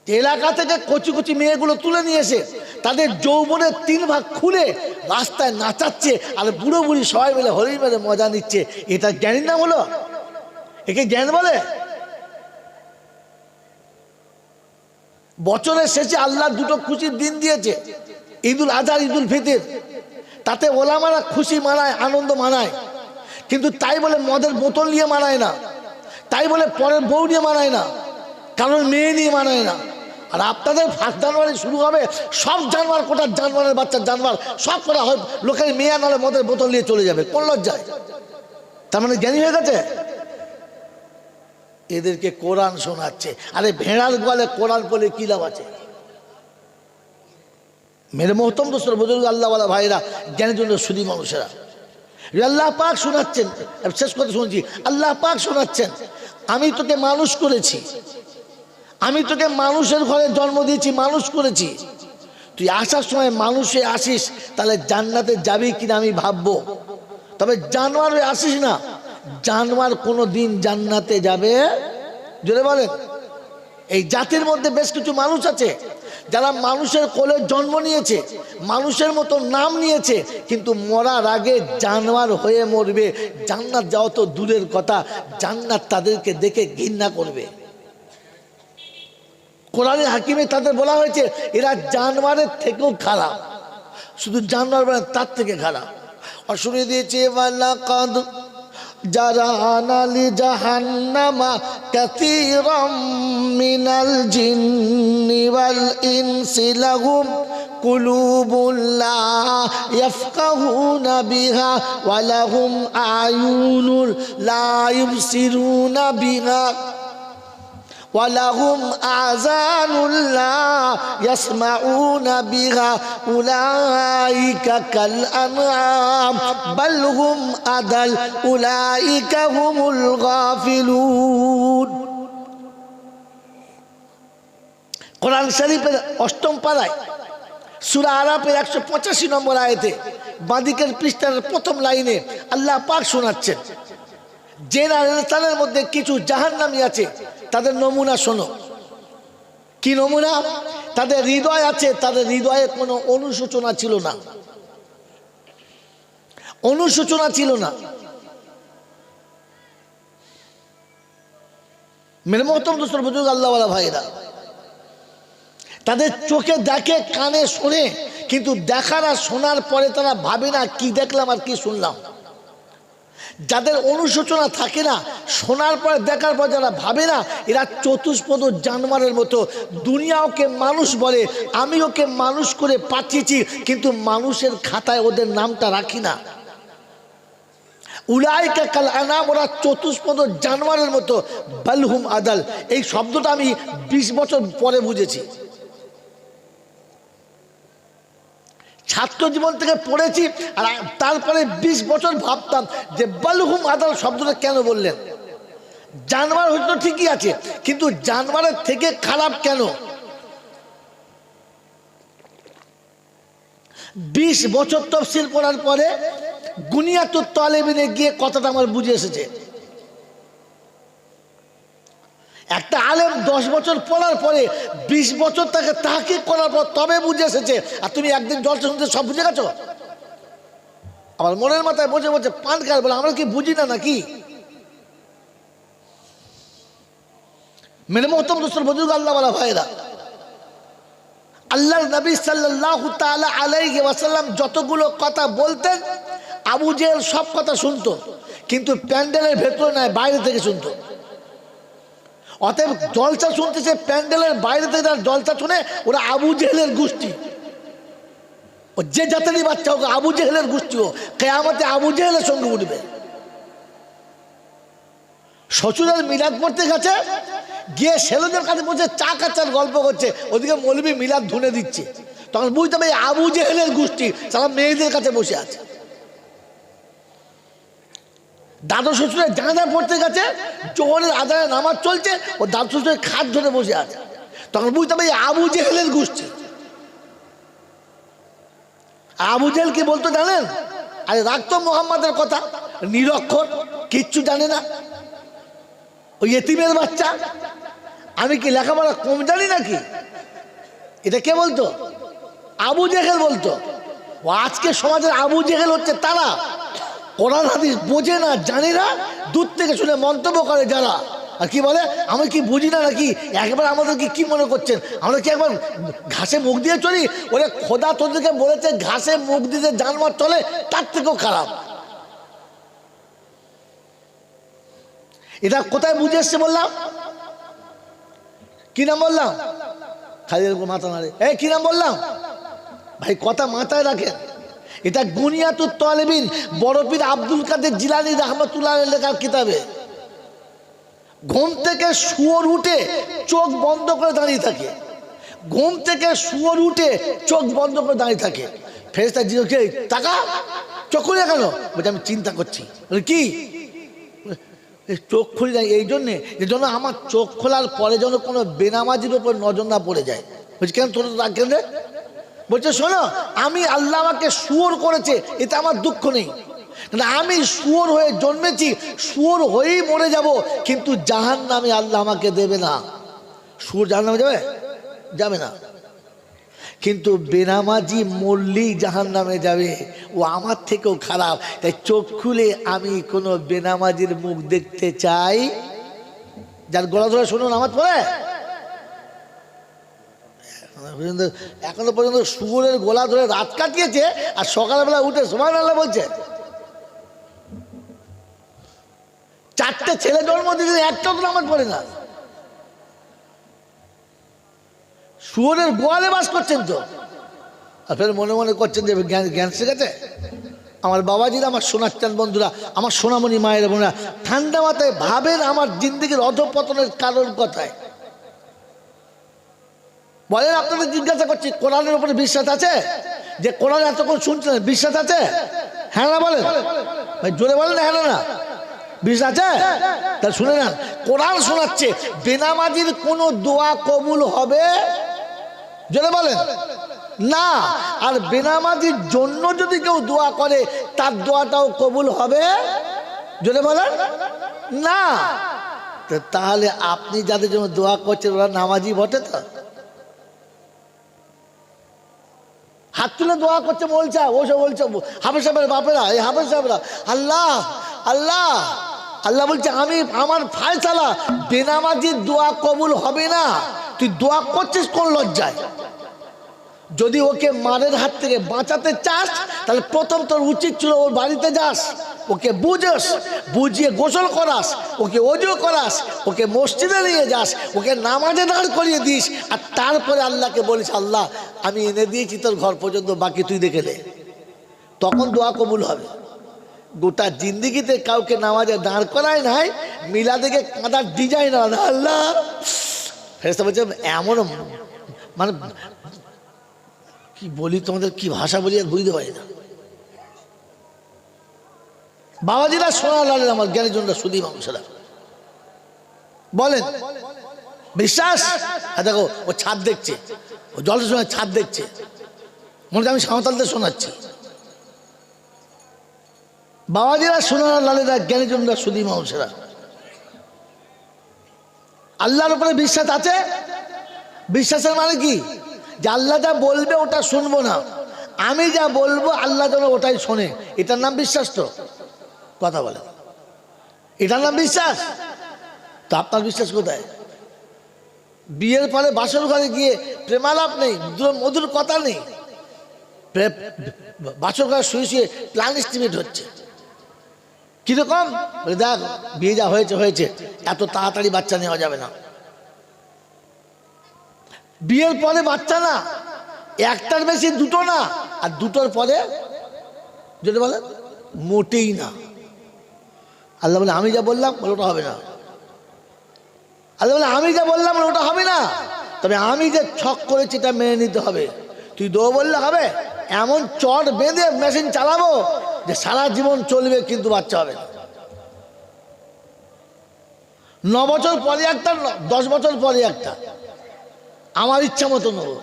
এলাকা থেকে কচি কচি মেয়েগুলো তুলে নিয়ে এসে তাদের যৌবনের 3 ভাগ খুলে রাস্তায় নাচাচ্ছে, আর বুড়ো বুড়ি সবাই মিলে হরি মেরে মজা নিচ্ছে। এটা জ্ঞানীর নাম হলো? একে জ্ঞান বলে? বছরের শেষে আল্লাহ 2টো খুশির দিন দিয়েছে, ঈদুল আজহা, ঈদুল ফিতর। তাতে ওলামারা খুশি মানায়, আনন্দ মানায়, কিন্তু তাই বলে মদের বোতল নিয়ে মানায় না, তাই বলে পরের বউ নিয়ে মানায় না, কারণ মেয়ে নিয়ে মানায় না। আর আপনাদের 1 জানুয়ারি শুরু হবে, সব জানোয়ার, কোটা জানোয়ারের বাচ্চার জানোয়ার সব করা হয়, লোকের মেয়ে নাহলে মদের বোতল নিয়ে চলে যাবে, কোন লজ্জায়? তার মানে জ্ঞানী হয়ে গেছে। এদেরকে কোরআন শোনাচ্ছে, আরে ভেড়ার গোয়ালে কোরআন বলে কি লাভ আছে? মেরে মহতম দোস্তর বুজুর্গ আল্লাহওয়ালা ভাইরা, জ্ঞানের জন্য শুধু মানুষেরা, আল্লাহ পাক শোনাচ্ছেন। শেষ কথা শুনছি, আল্লাহ পাক শোনাচ্ছেন, আমি তোকে মানুষ করেছি, আমি তোকে মানুষের ঘরে জন্ম দিয়েছি, মানুষ করেছি, তুই আসার সময় মানুষে আসিস, তাহলে জান্নাতে যাবি কিনা আমি ভাববো, তবে জানোয়ার হয়ে আসিস না। জানোয়ার কোনো দিন জান্নাতে যাবে? জোরে বলেন। এই জাতির মধ্যে বেশ কিছু মানুষ আছে যারা মানুষের কোলে জন্ম নিয়েছে, মানুষের মতো নাম নিয়েছে, কিন্তু মরার আগে জানোয়ার হয়ে মরবে। জান্নাত যাওয়া তো দূরের কথা, জান্নাত তাদেরকে দেখে ঘৃণা করবে। কোরআনে হাকিমে তাদের বলা হয়েছে এরা জানোয়ারের থেকেও খারাপ, শুধু জানোয়ার মানে তার থেকে খারাপ। আর শুনে দিয়েছে ওয়ালাকাদ জারানা লিজাহান্নামা কাসীরাম মিনাল জিন্নি ওয়াল ইনসি লাহুম কুলুবুন লা ইয়াফকাহুনা বিহা ওয়া লাহুম আয়ুনুন লা ইবসিরুনা বিহা ওয়ালাহুম আযানুন লা ইয়াসমাউনা বিহা উলাইকা কাল আনআম বাল হুম আদাল উলাইকা হুমুল গাফিলুন। কোরআন শরীফের ৮ম পারায় সূরা আরাফের ১৮৫ নম্বর আয়াতে বাঁদিকের পৃষ্ঠার প্রথম লাইনে আল্লাহ পাক শোনাচ্ছেন, জেনারেশনের মধ্যে কিছু জাহান্নামী আছে, তাদের নমুনা শোনো। কি নমুনা? তাদের হৃদয় আছে, তাদের হৃদয়ে কোনো অনুশোচনা ছিল না, অনুশোচনা ছিল না। মেরে মোহতরম দোস্তর বুজুর্গ আল্লাহওয়ালা ভাইরা, তাদের চোখে দেখে কানে শোনে, কিন্তু দেখার আর শোনার পরে তারা ভাবে না কি দেখলাম আর কি শুনলাম। যাদের অনুশোচনা থাকে না, শোনার পর দেখার পর যারা ভাবে না, এরা চতুষ্পদ জানোয়ারের মতো। দুনিয়া ওকে মানুষ বলে, আমি ওকে মানুষ করে পাঠিয়েছি, কিন্তু মানুষের খাতায় ওদের নামটা রাখি না। উলাইকা কাল আনাম, ওরা চতুষ্পদ জানোয়ারের মতো। বাল হুম আদাল, এই শব্দটা আমি 20 বছর পরে বুঝেছি। ছাত্র জীবন থেকে পড়েছি, আর তারপরে 20 বছর ভাবতাম যে বালহুম আদাল শব্দটা কেন বললেন। জানোয়ার হয়তো ঠিকই আছে, কিন্তু জানোয়ারের থেকে খারাপ কেন? 20 বছর তাফসীর পড়ার পরে গুনিয়াতুত তালেবিনে গিয়ে কথাটা আমার বুঝে এসেছে। একটা আলেম 10 বছর পড়ার পরে 20 বছর তাকে তাহকিক করার পর তবে বুঝে এসেছে, আর তুমি একদিন জলসা শুনতে সব বুঝে গেছো? আবার মনের মাথায় বসে বসে পান খায়, বলে আমরা কি বুঝি না নাকি? মেরে মোহতরম দোস্তর বুজুর্গ আল্লাহওয়ালা ভাইরা, আল্লাহর নবী সাল্লাল্লাহু তাআলা আলাইহি ওয়াসাল্লাম যতগুলো কথা বলতেন, আবু জেহেল সব কথা শুনতো, কিন্তু প্যান্ডেলের ভেতরে নয়, বাইরে থেকে শুনতো। অতএব জলসা শুনতেছে প্যান্ডেলের বাইরে থেকে, তার জলসা শুনে ওরা আবু জেহেলের গোষ্ঠী। ও যে জাতেরই বাচ্চা হোক, আবু জেহেলের গোষ্ঠী, ও কিয়ামতে আবু জেহেলের সঙ্গে উঠবে। শ্বশুরের মিলাদ পড়তে গেছে, গিয়ে ছেলেদের কাছে বসে চা কাচ্চার গল্প করছে, ওদিকে মৌলবি মিলাদ ধুনে দিচ্ছে। তখন বুঝতে হবে আবু জেহেলের গোষ্ঠী, তারা মেয়েদের কাছে বসে আছে। দাদু শ্বশুরের জানাজা পড়তে গেছে, জোহরের আজানে নামাজ চলছে, ও দাদু শ্বশুরের খাট ধরে বসে আছে। তখন বুঝতে হবে আবু জেহেলের গোষ্ঠী। আবু জেহেল কি বলতো জানেন? আরে রাখতো মুহাম্মাদের কথা, নিরক্ষর, কিচ্ছু জানে না, ওই এতিমের বাচ্চা, আমি কি লেখাপড়া কম জানি নাকি? এটা কে বলতো? আবু জেহেল বলতো। ও আজকে সমাজের আবু জেহেল হচ্ছে তারা, কোরআন হাদিস বোঝে না, জানে না, দূর থেকে শুনে মন্তব্য করে যারা। আর কি বলে, আমি কি বুঝি না নাকি? একবার আমাদেরকে কি মনে করছেন? আমরা কি একবার ঘাসে মুখ দিয়ে চলি? ওরে খোদা তোদেরকে বলেছে ঘাসে মুখ দিতে জানোয়ার চলে, তার থেকেও খারাপ। এটা কোথায় বুঝে এসছে বললাম? কি নাম বললাম? খালি মাথা নাড়ে, এই কি নাম বললাম ভাই? কথা মাথায় রাখেন। এটা গুনিয়াতুত তালেবিন বড় পীর আব্দুল কাদের জিলানী রাহমাতুল্লাহ আলাইহির লেখার কিতাবে। ঘুম থেকে শুয়োর উঠে চোখ বন্ধ করে দাঁড়িয়ে থাকে, ঘুম থেকে শুয়োর উঠে চোখ বন্ধ করে দাঁড়িয়ে থাকে। ফেরেশতা জিজ্ঞেস, টাকা চোখ খুলে কেন? বলছে আমি চিন্তা করছি। বলে কি? চোখ খুলি যায় এই জন্যে, যেন আমার চোখ খোলার পরে যেন কোনো বেনামাজির উপর নজর না পড়ে যায়। বলছি কেন তোর রাখেন রে? বলছে শোনো, আমি আল্লাহ আমাকে শুয়োর করেছে, এতে আমার দুঃখ নেই, আমি শুয়োর হয়ে জন্মেছি, শুয়োর হয়েই মরে যাব, কিন্তু জাহান্নামে আল্লাহ আমাকে দেবে না। শুয়োর জাহান্নামে যাবে? যাবে না, কিন্তু বেনামাজি মরলেই জাহান্নামে যাবে, ও আমার থেকেও খারাপ। তাই চোখ খুলে আমি কোনো বেনামাজির মুখ দেখতে চাই। যার গলা ধরে শোনো নামাজ পড়ে, এখনো পর্যন্ত শুয়োরের গোলা ধরে রাত কাটিয়েছে, আর সকালবেলা উঠে সুবহানাল্লাহ বলছে। 4টে ছেলে জন্ম দিয়েছে, একটাও তো নামাজ পড়ে না। শুয়োরের গোয়ালে বাস করছেন তো, আর ফের মনে মনে করছেন যে জ্ঞান শিখেছে। আমার বাবাজিরা, আমার সোনাচ্চান বন্ধুরা, আমার সোনামণি মায়ের বোনেরা, ঠান্ডা মাথায় ভাবেন আমার জিন্দেগির অধঃপতনের কারণ কথায়। বলেন, আপনাদের জিজ্ঞাসা করছি, কোরআনের উপরে বিশ্বাস আছে? যে কোরআন এতক্ষণ শুনছেন, বিশ্বাস আছে? হ্যাঁ না বলেন ভাই, জোরে বলেন হ্যাঁ না। বিশ্বাস আছে? তা শুনে নেন, কোরআন শোনাচ্ছে বেনামাজির কোনো দোয়া কবুল হবে, জোরে বলেন, না। আর বেনামাজির জন্য যদি কেউ দোয়া করে, তার দোয়াটাও কবুল হবে, জোরে বলেন, না। তাহলে আপনি যাদের জন্য দোয়া করছেন ওরা নামাজি বটে তো? হাত তুলে দোয়া করছে বলছে, ওসব বলছে হাফেজ সাহেবের বাপেরা, এই হাফেজ সাহেবরা, আল্লাহ আল্লাহ আল্লাহ বলছে আমি, আমার ফায়সালা বেনামাজির দোয়া কবুল হবে না। তুই দোয়া করছিস কোন লজ্জায়? যদি ওকে মারের হাত থেকে বাঁচাতে চাস, তাহলে প্রথম তোর উচিত ছিল ওর বাড়িতে যাস, ওকে বুঝাস, বুঝিয়ে গোসল করাস, ওকে ওযু করাস, ওকে মসজিদে নিয়ে যাস, ওকে নামাজে দাঁড় করিয়ে দিস, আর তারপরে আল্লাহকে বলিস আল্লাহ আমি এনে দিয়েছি তোর ঘর পর্যন্ত, বাকি তুই দেখে নে। তখন দোয়া কবুল হবে। গোটা জিন্দিগিতে কাউকে নামাজে দাঁড় করায় নাই, মিলাদে গিয়ে কাঁদার ডিজাইন আল্লাহ। ফেরেশতা বলছে এমন, মানে কি বলি তোমাদের, কি ভাষা বলি আর বুঝতে পারি না। বাবাজিরা, সোনা লালের আমার জ্ঞানের জন্য সুদী মানুষেরা বলেন বিশ্বাস? দেখো ও ছাদ দেখছে, ও জলের সময় ছাদ দেখছে, মনে হচ্ছে আমি সাঁওতালদের শোনাচ্ছি। বাবাজিরা, সোনা লালেরা, জ্ঞানের জন্য সুদী মানুষেরা, আল্লাহর উপরে বিশ্বাস আছে? বিশ্বাসের মানে কি? যে আল্লাহ যা বলবে ওটা শুনবো না, আমি যা বলবো আল্লাহ যেন ওটাই শোনে, এটার নাম বিশ্বাস তো? কথা বলে, এটার নাম বিশ্বাস? তো আপনার বিশ্বাস কোথায়? বিয়ের পরে বাসর ঘরে গিয়ে প্রেমালাপ নেই, মধুর কথা নেই, বাসর ঘরে শুয়ে শুয়ে প্ল্যান এস্টিমেট হচ্ছে। কিরকম? দেখ বিয়ে যা হয়েছে হয়েছে, এত তাড়াতাড়ি বাচ্চা নেওয়া যাবে না। বিয়ের পরে বাচ্চা না, একটার বেশি দুটো না, আর দুটোর পরে যদি বলেন মোটেই না। আল্লাহ বলে আমি যা বললাম ওটা হবে না। আল্লাহ বলে আমি যা বললাম ওটা হবে না, তবে আমি যে ছক করেছি এটা মেনে নিতে হবে। তুই দো বললে হবে? এমন চট বেঁধে মেশিন চালাবো যে সারা জীবন চলবে, কিন্তু বাচ্চা হবে না। 9 বছর পরে একটা, 10 বছর পরে একটা, আমার ইচ্ছা মতো নেবো,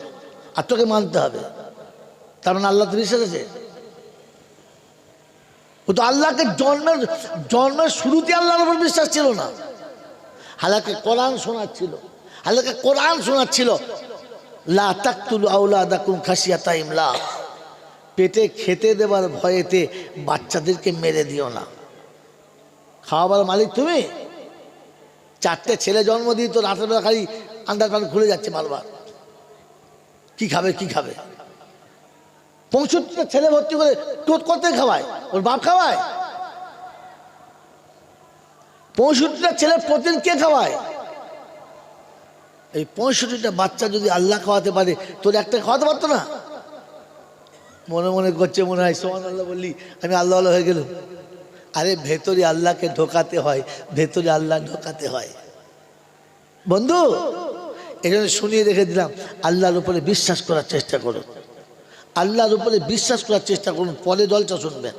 আর তোকে মানতে হবে। তার মানে আল্লাহ তো বিশ্বাস আছে? ও তো আল্লাহকে জন্মের শুরুতে আল্লাহর উপর বিশ্বাস ছিল না। আল্লাহকে কোরআন শোনাচ্ছিল, আল্লাহকে কোরআন শোনাচ্ছিল, লা তাকতুলু আওলাদাকুম খাশিয়াতা ইমলাক, পেটে খেতে দেবার ভয়েতে বাচ্চাদেরকে মেরে দিও না। খাওয়াবার মালিক তুমি। 4টে ছেলে জন্ম দিয়ে তো রাতের বেলা খালি আন্ডার প্যান্ট খুলে যাচ্ছে বারবার, কি খাবে কি খাবে? 65টা ছেলে ভর্তি করে টোট করতে খাওয়ায়, ওর বাপ খাওয়ায়? 65টা ছেলে প্রতিদিন কে খাওয়ায়? এই 65টা বাচ্চা যদি আল্লাহ খাওয়াতে পারে, তোর একটা খাওয়াতে পারতো না? মনে মনে করছে মনে হয় সুবহানাল্লাহ বললি আমি আল্লাহ আল্লাহ হয়ে গেলাম। আরে ভেতরে আল্লাহকে ঢোকাতে হয়, ভেতরে আল্লাহ ঢোকাতে হয় বন্ধু। এই জন্য শুনিয়ে রেখে দিলাম, আল্লাহর উপরে বিশ্বাস করার চেষ্টা করুন, আল্লাহর উপরে বিশ্বাস করার চেষ্টা করুন। পরে জলসা শুনবেন,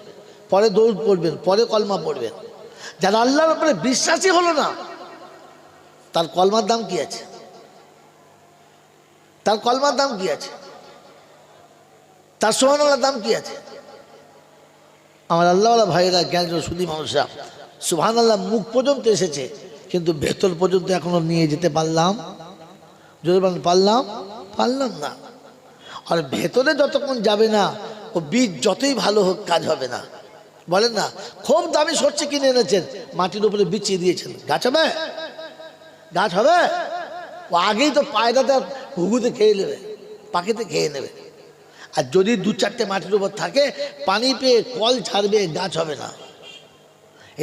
পরে দৌড় পড়বেন, পরে কলমা পড়বেন। যারা আল্লাহর উপরে বিশ্বাসী হলো না, তার কলমার দাম কি আছে? তার কলমার দাম কি আছে? তার সুবহানাল্লাহর দাম কি আছে? আমার আল্লাহওয়ালা ভাইয়েরা, জ্ঞান সুদী মানুষরা, সুবহানাল্লাহ মুখ পর্যন্ত এসেছে, কিন্তু ভেতর পর্যন্ত এখনো নিয়ে যেতে পারলাম? যদি পারলাম না। আর ভেতরে যতক্ষণ যাবে না, ও বীজ যতই ভালো হোক কাজ হবে না। বলেন না, খুব দামি সরষে কিনে এনেছেন, মাটির উপরে বিছিয়ে দিয়েছেন, গাছ হবে? গাছ হবে? ও আগেই তো পায়রাতে ঘুঘুতে খেয়ে নেবে। পাখিতে খেয়ে নেবে। আর যদি দু চারটে মাটির উপর থাকে, পানি পেয়ে কল ছাড়বে, গাছ হবে না।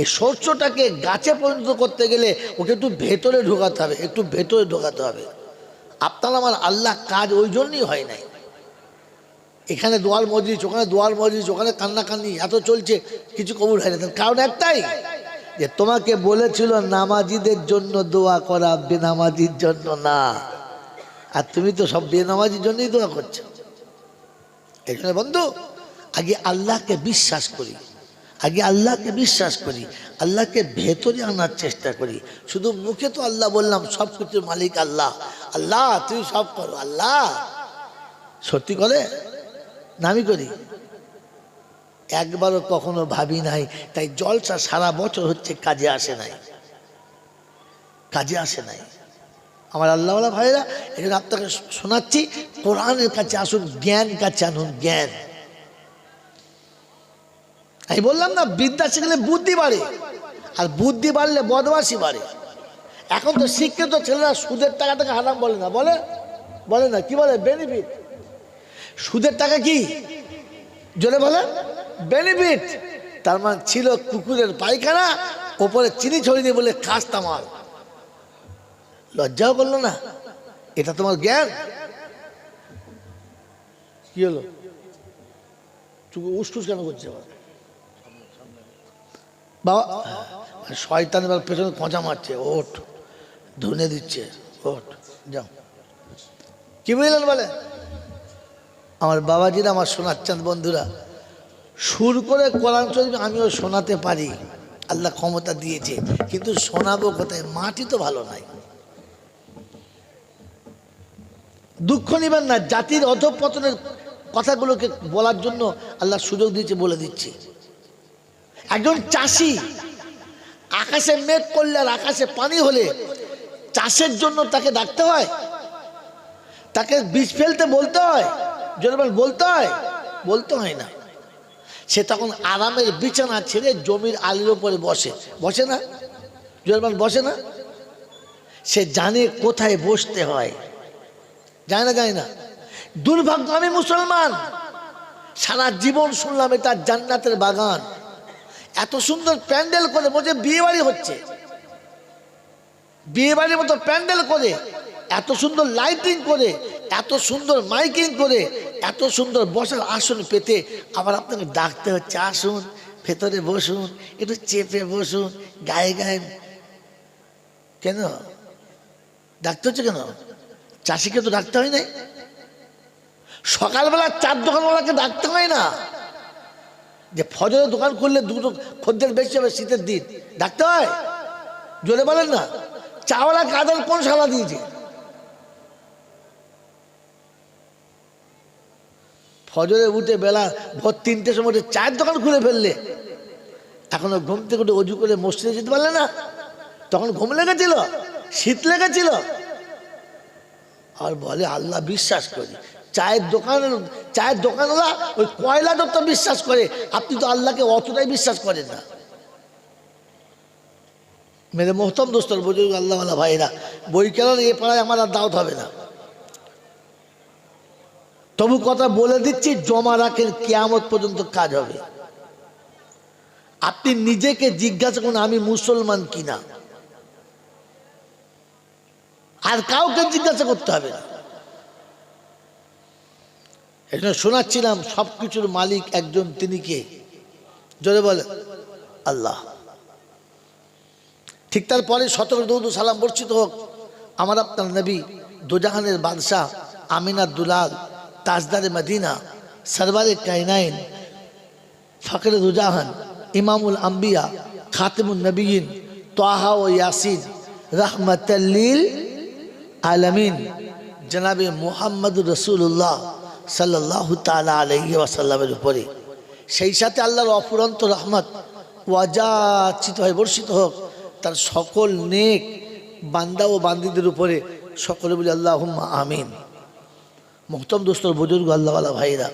এই শস্যটাকে গাছে পরিণত করতে গেলে ওকে একটু ভেতরে ঢোকাতে হবে, একটু ভেতরে ঢোকাতে হবে। আপনার আমার আল্লাহ কাজ ওই জন্যই হয় নাই। এখানে দোয়ার মজলিস, ওখানে দোয়ার মজলিস, ওখানে কান্নাকান্নি এত চলছে, কিছু কবুল হয় না। কারণ একটাই, যে তোমাকে বলেছিল নামাজিদের জন্য দোয়া করা, বেনামাজির জন্য না। আর তুমি তো সব বেনামাজির জন্যই দোয়া করছো। এই জন্য বন্ধু, আগে আল্লাহকে বিশ্বাস করি, আগে আল্লাহকে বিশ্বাস করি, আল্লাহকে ভেতরে আনার চেষ্টা করি। শুধু মুখে তো আল্লাহ বললাম, সব কিছুর মালিক আল্লাহ, আল্লাহ তুমি সব করো, আল্লাহ সত্যি করে না আমি করি? একবারও কখনো ভাবি নাই। তাই জলসা সারা বছর হচ্ছে, কাজে আসে নাই, কাজে আসে নাই। আমার আল্লাহওয়ালা ভাইরা, এখানে আপনাকে শোনাচ্ছি, কোরআনের কাছে আসুন, জ্ঞান কাছে আনুন, জ্ঞান। আমি বললাম না, বিদ্যা শিখলে বুদ্ধি বাড়ে, আর বুদ্ধি বাড়লে বদমাশি বাড়ে। এখন তো শিক্ষিত ছেলেরা সুদের টাকাটাকে হারাম বলে না, বলে বলে না, কি বলে? বেনিফিট। সুদের টাকা কি জোরে বলে? বেনিফিট। তার মানে ছিল কুকুরের পায়খানা, ওপরে চিনি ছড়িয়ে দিয়ে বলে খাস্তা মাল। লজ্জাও করলো না? এটা তোমার জ্ঞান? কি হলো? উসটুস কেন করছে বাবা? শয়তান এবার পেছনে খোঁচা মারছে, ওঠ, ধুনে দিচ্ছে, ওঠ, যাও। কি বুঝলেন বলে? আমার বাবাজিরা, আমার শোনাচ্ছেন বন্ধুরা, সুর করে কোরআন শরীফ আমিও শোনাতে পারি, আল্লাহ ক্ষমতা দিয়েছে, কিন্তু শোনাবো কোথায়? মাটি তো ভালো নাই। দুঃখ নিবেন না, জাতির অধঃপতনের কথাগুলোকে বলার জন্য আল্লাহ সুযোগ দিয়েছে, বলে দিচ্ছি। একজন চাষি, আকাশে মেঘ করলে আর আকাশে পানি হলে চাষের জন্য তাকে ডাকতে হয়, তাকে বীজ ফেলতে বলতে হয়, জোরবার বলতে হয়? বলতে হয় না। সে তখন আরামের বিছানা ছেড়ে জমির আলির উপরে বসে, বসে না? জোরবার বসে না? সে জানে কোথায় বসতে হয়, জানে না? জানে না? দুর্ভাগ্য, আমি মুসলমান, সারা জীবন শুনলাম এটা জান্নাতের বাগান, এত সুন্দর প্যান্ডেল করে, বলছে বিয়ে বাড়ি হচ্ছে, বিয়ে বাড়ির মতো প্যান্ডেল করে, এত সুন্দর লাইটিং করে, এত সুন্দর মাইকিং করে, এত সুন্দর বসার আসন পেতে আবার আপনাকে ডাকতে হচ্ছে, আসুন ভেতরে বসুন, একটু চেপে বসুন, গায়ে গায়ে। কেন ডাকতে হচ্ছে? কেন? চাষিকে তো ডাকতে হয় নাই? সকালবেলা চার দোকানওয়ালাকে ডাকতে হয় না? যে ফজরের দোকান করলে দুটো খদ্দের বেশি হবে শীতের দিন, ডাকতে হয়? জোরে বলেন না। চাওয়ালা কাদের কোন সালা দিয়েছে? ফজরে উঠে বেলা ভোর 3টের সময় চায়ের দোকান খুলে ফেললে, এখনো ঘুম থেকে উঠে অজু করে মসজিদে যেতে পারলে না? তখন ঘুম লেগেছিল, শীত লেগেছিল, আর বলে আল্লাহ বিশ্বাস করি। চায়ের দোকানওয়ালা ওই কয়লা যত বিশ্বাস করে, আপনি তো আল্লাহকে অতটাই বিশ্বাস করেন না। মেরে মোহতম দোস্তর বুজুর্গ আল্লাহওয়ালা ভাইরা, বই কেন এ পাড়ায় আমার আর দাওয়াত হবে না। তবু কথা বলে দিচ্ছি, জমা রাখেন, কিয়ামত পর্যন্ত কাজ হবে। আপনি নিজেকে জিজ্ঞাসা করুন, আমি মুসলমান কিনা, আর কাউকে জিজ্ঞাসা করতে হবে না। এজন্য শোনাচ্ছিলাম, সবকিছুর মালিক একজন, তিনি কে? জোরে বলে আল্লাহ। ঠিক তারপরে 17 দরুদ সালাম বর্ষিত হোক আমার আপনার নবী, দোজাহানের বাদশাহ, আমিনা দুলাল, তাজদারে মদিনা, সরবারে কায়নাইন, ফখরে দুজাহান, ইমামুল আম্বিয়া, খাতিমুন নবীন, তাহা ও ইয়াসিন, রহমতুল লিল আলামিন, জনাবে মুহাম্মদুর রাসূলুল্লাহ সাল্লাল্লাহু তাআলা আলাইহি ওয়াসাল্লামের উপরে, সেই সাথে আল্লাহর অফুরন্ত রহমত ওয়াজাচিত হয়ে বর্ষিত হোক তার সকল নেক বান্দা ও বান্দীদের উপরে। সকলে বলি আল্লাহুম্মা আমিন। মুহতরম দোস্তর বুজুর্গ আল্লাহওয়ালা ভাইরা,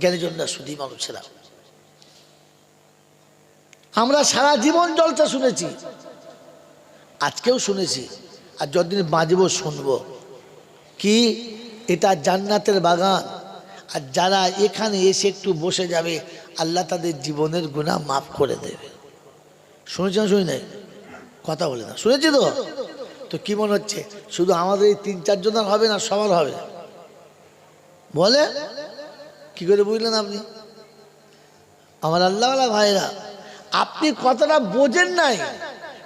জ্ঞানীজনরা, সুধী মানুষেরা, আমরা সারা জীবন জলসা শুনেছি, আজকেও শুনেছি, আর যতদিন বাঁচবো শুনবো। কি এটা জান্নাতের বাগান। আর যারা এখানে এসে একটু বসে যাবে আল্লাহ তাদের জীবনের গুনাহ মাফ করে দেবে। শুনেছেন শুনি নাই? কথা বলে না, শুনেছি তো। তো কি মনে হচ্ছে শুধু আমাদের এই 3-4 জনের হবে না, সবার হবে? বলে কি করে বুঝলেন আপনি? আমার আল্লাহওয়ালা ভাইরা, আপনি কথাটা বোঝেন নাই।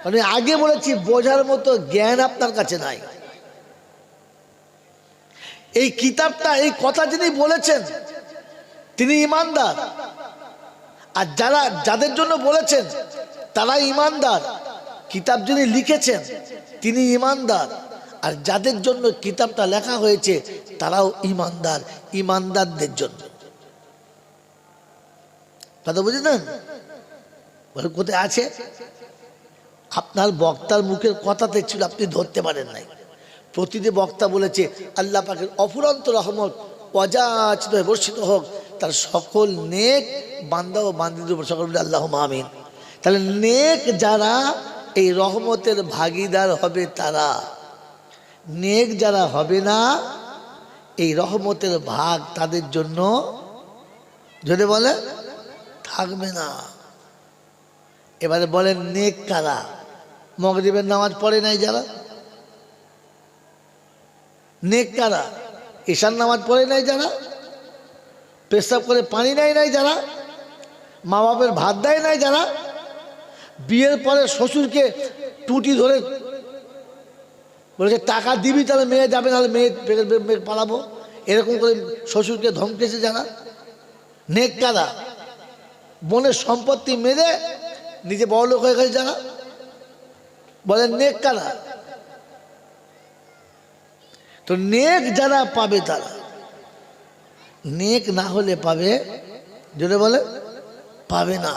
আমি আগে বলেছি বোঝার মতো জ্ঞান আপনার কাছে নাই। এই কিতাবটা, এই কথা যিনি বলেছেন তিনি ইমানদার, আর যাদের জন্য বলেছেন তারা ইমানদার। কিতাব যিনি লিখেছেন তিনি ইমানদার, আর যাদের জন্য কিতাবটা লেখা হয়েছে তারাও ইমানদার। ইমানদারদের জন্য কথা বুঝলেন? বলে কোথায় আছে? আপনার বক্তার মুখের কথাতে ছিল, আপনি ধরতে পারেন নাই। প্রতিটি বক্তা বলেছে আল্লাহ পাকের অফুরন্ত রহমত অযাচিত বর্ষিত হোক তার সকল নেক বান্দা ও বান্দিদের উপর, সকল বলে আল্লাহুম্মা আমিন। তাহলে নেক যারা এই রহমতের ভাগিদার হবে তারা, নেক যারা হবে না এই রহমতের ভাগ তাদের জন্য যদি বলে থাকবে না। এবারে বলেন নেক কারা? মাগরিবের নামাজ পড়ে নাই যারা, নেক কারা? ঈশার নামাজ পড়ে নাই যারা, পেশাব করে পানি নেয় নাই যারা, মা বাপের ভাত দেয় নাই যারা, বিয়ের পরে শ্বশুরকে টুটি ধরে বলেছে টাকা দিবি তাহলে মেয়ে যাবে, নাহলে মেয়ে পালাবো, এরকম করে শ্বশুরকে ধমকেছে যারা, নেক কারা? বোনের সম্পত্তি মেরে নিজে বড়লোক হয়ে গেছে যারা, বলেন নেক কারা? তো নেক যারা পাবে তারা, নেক না হলে পাবে, যদি বলে পাবে না।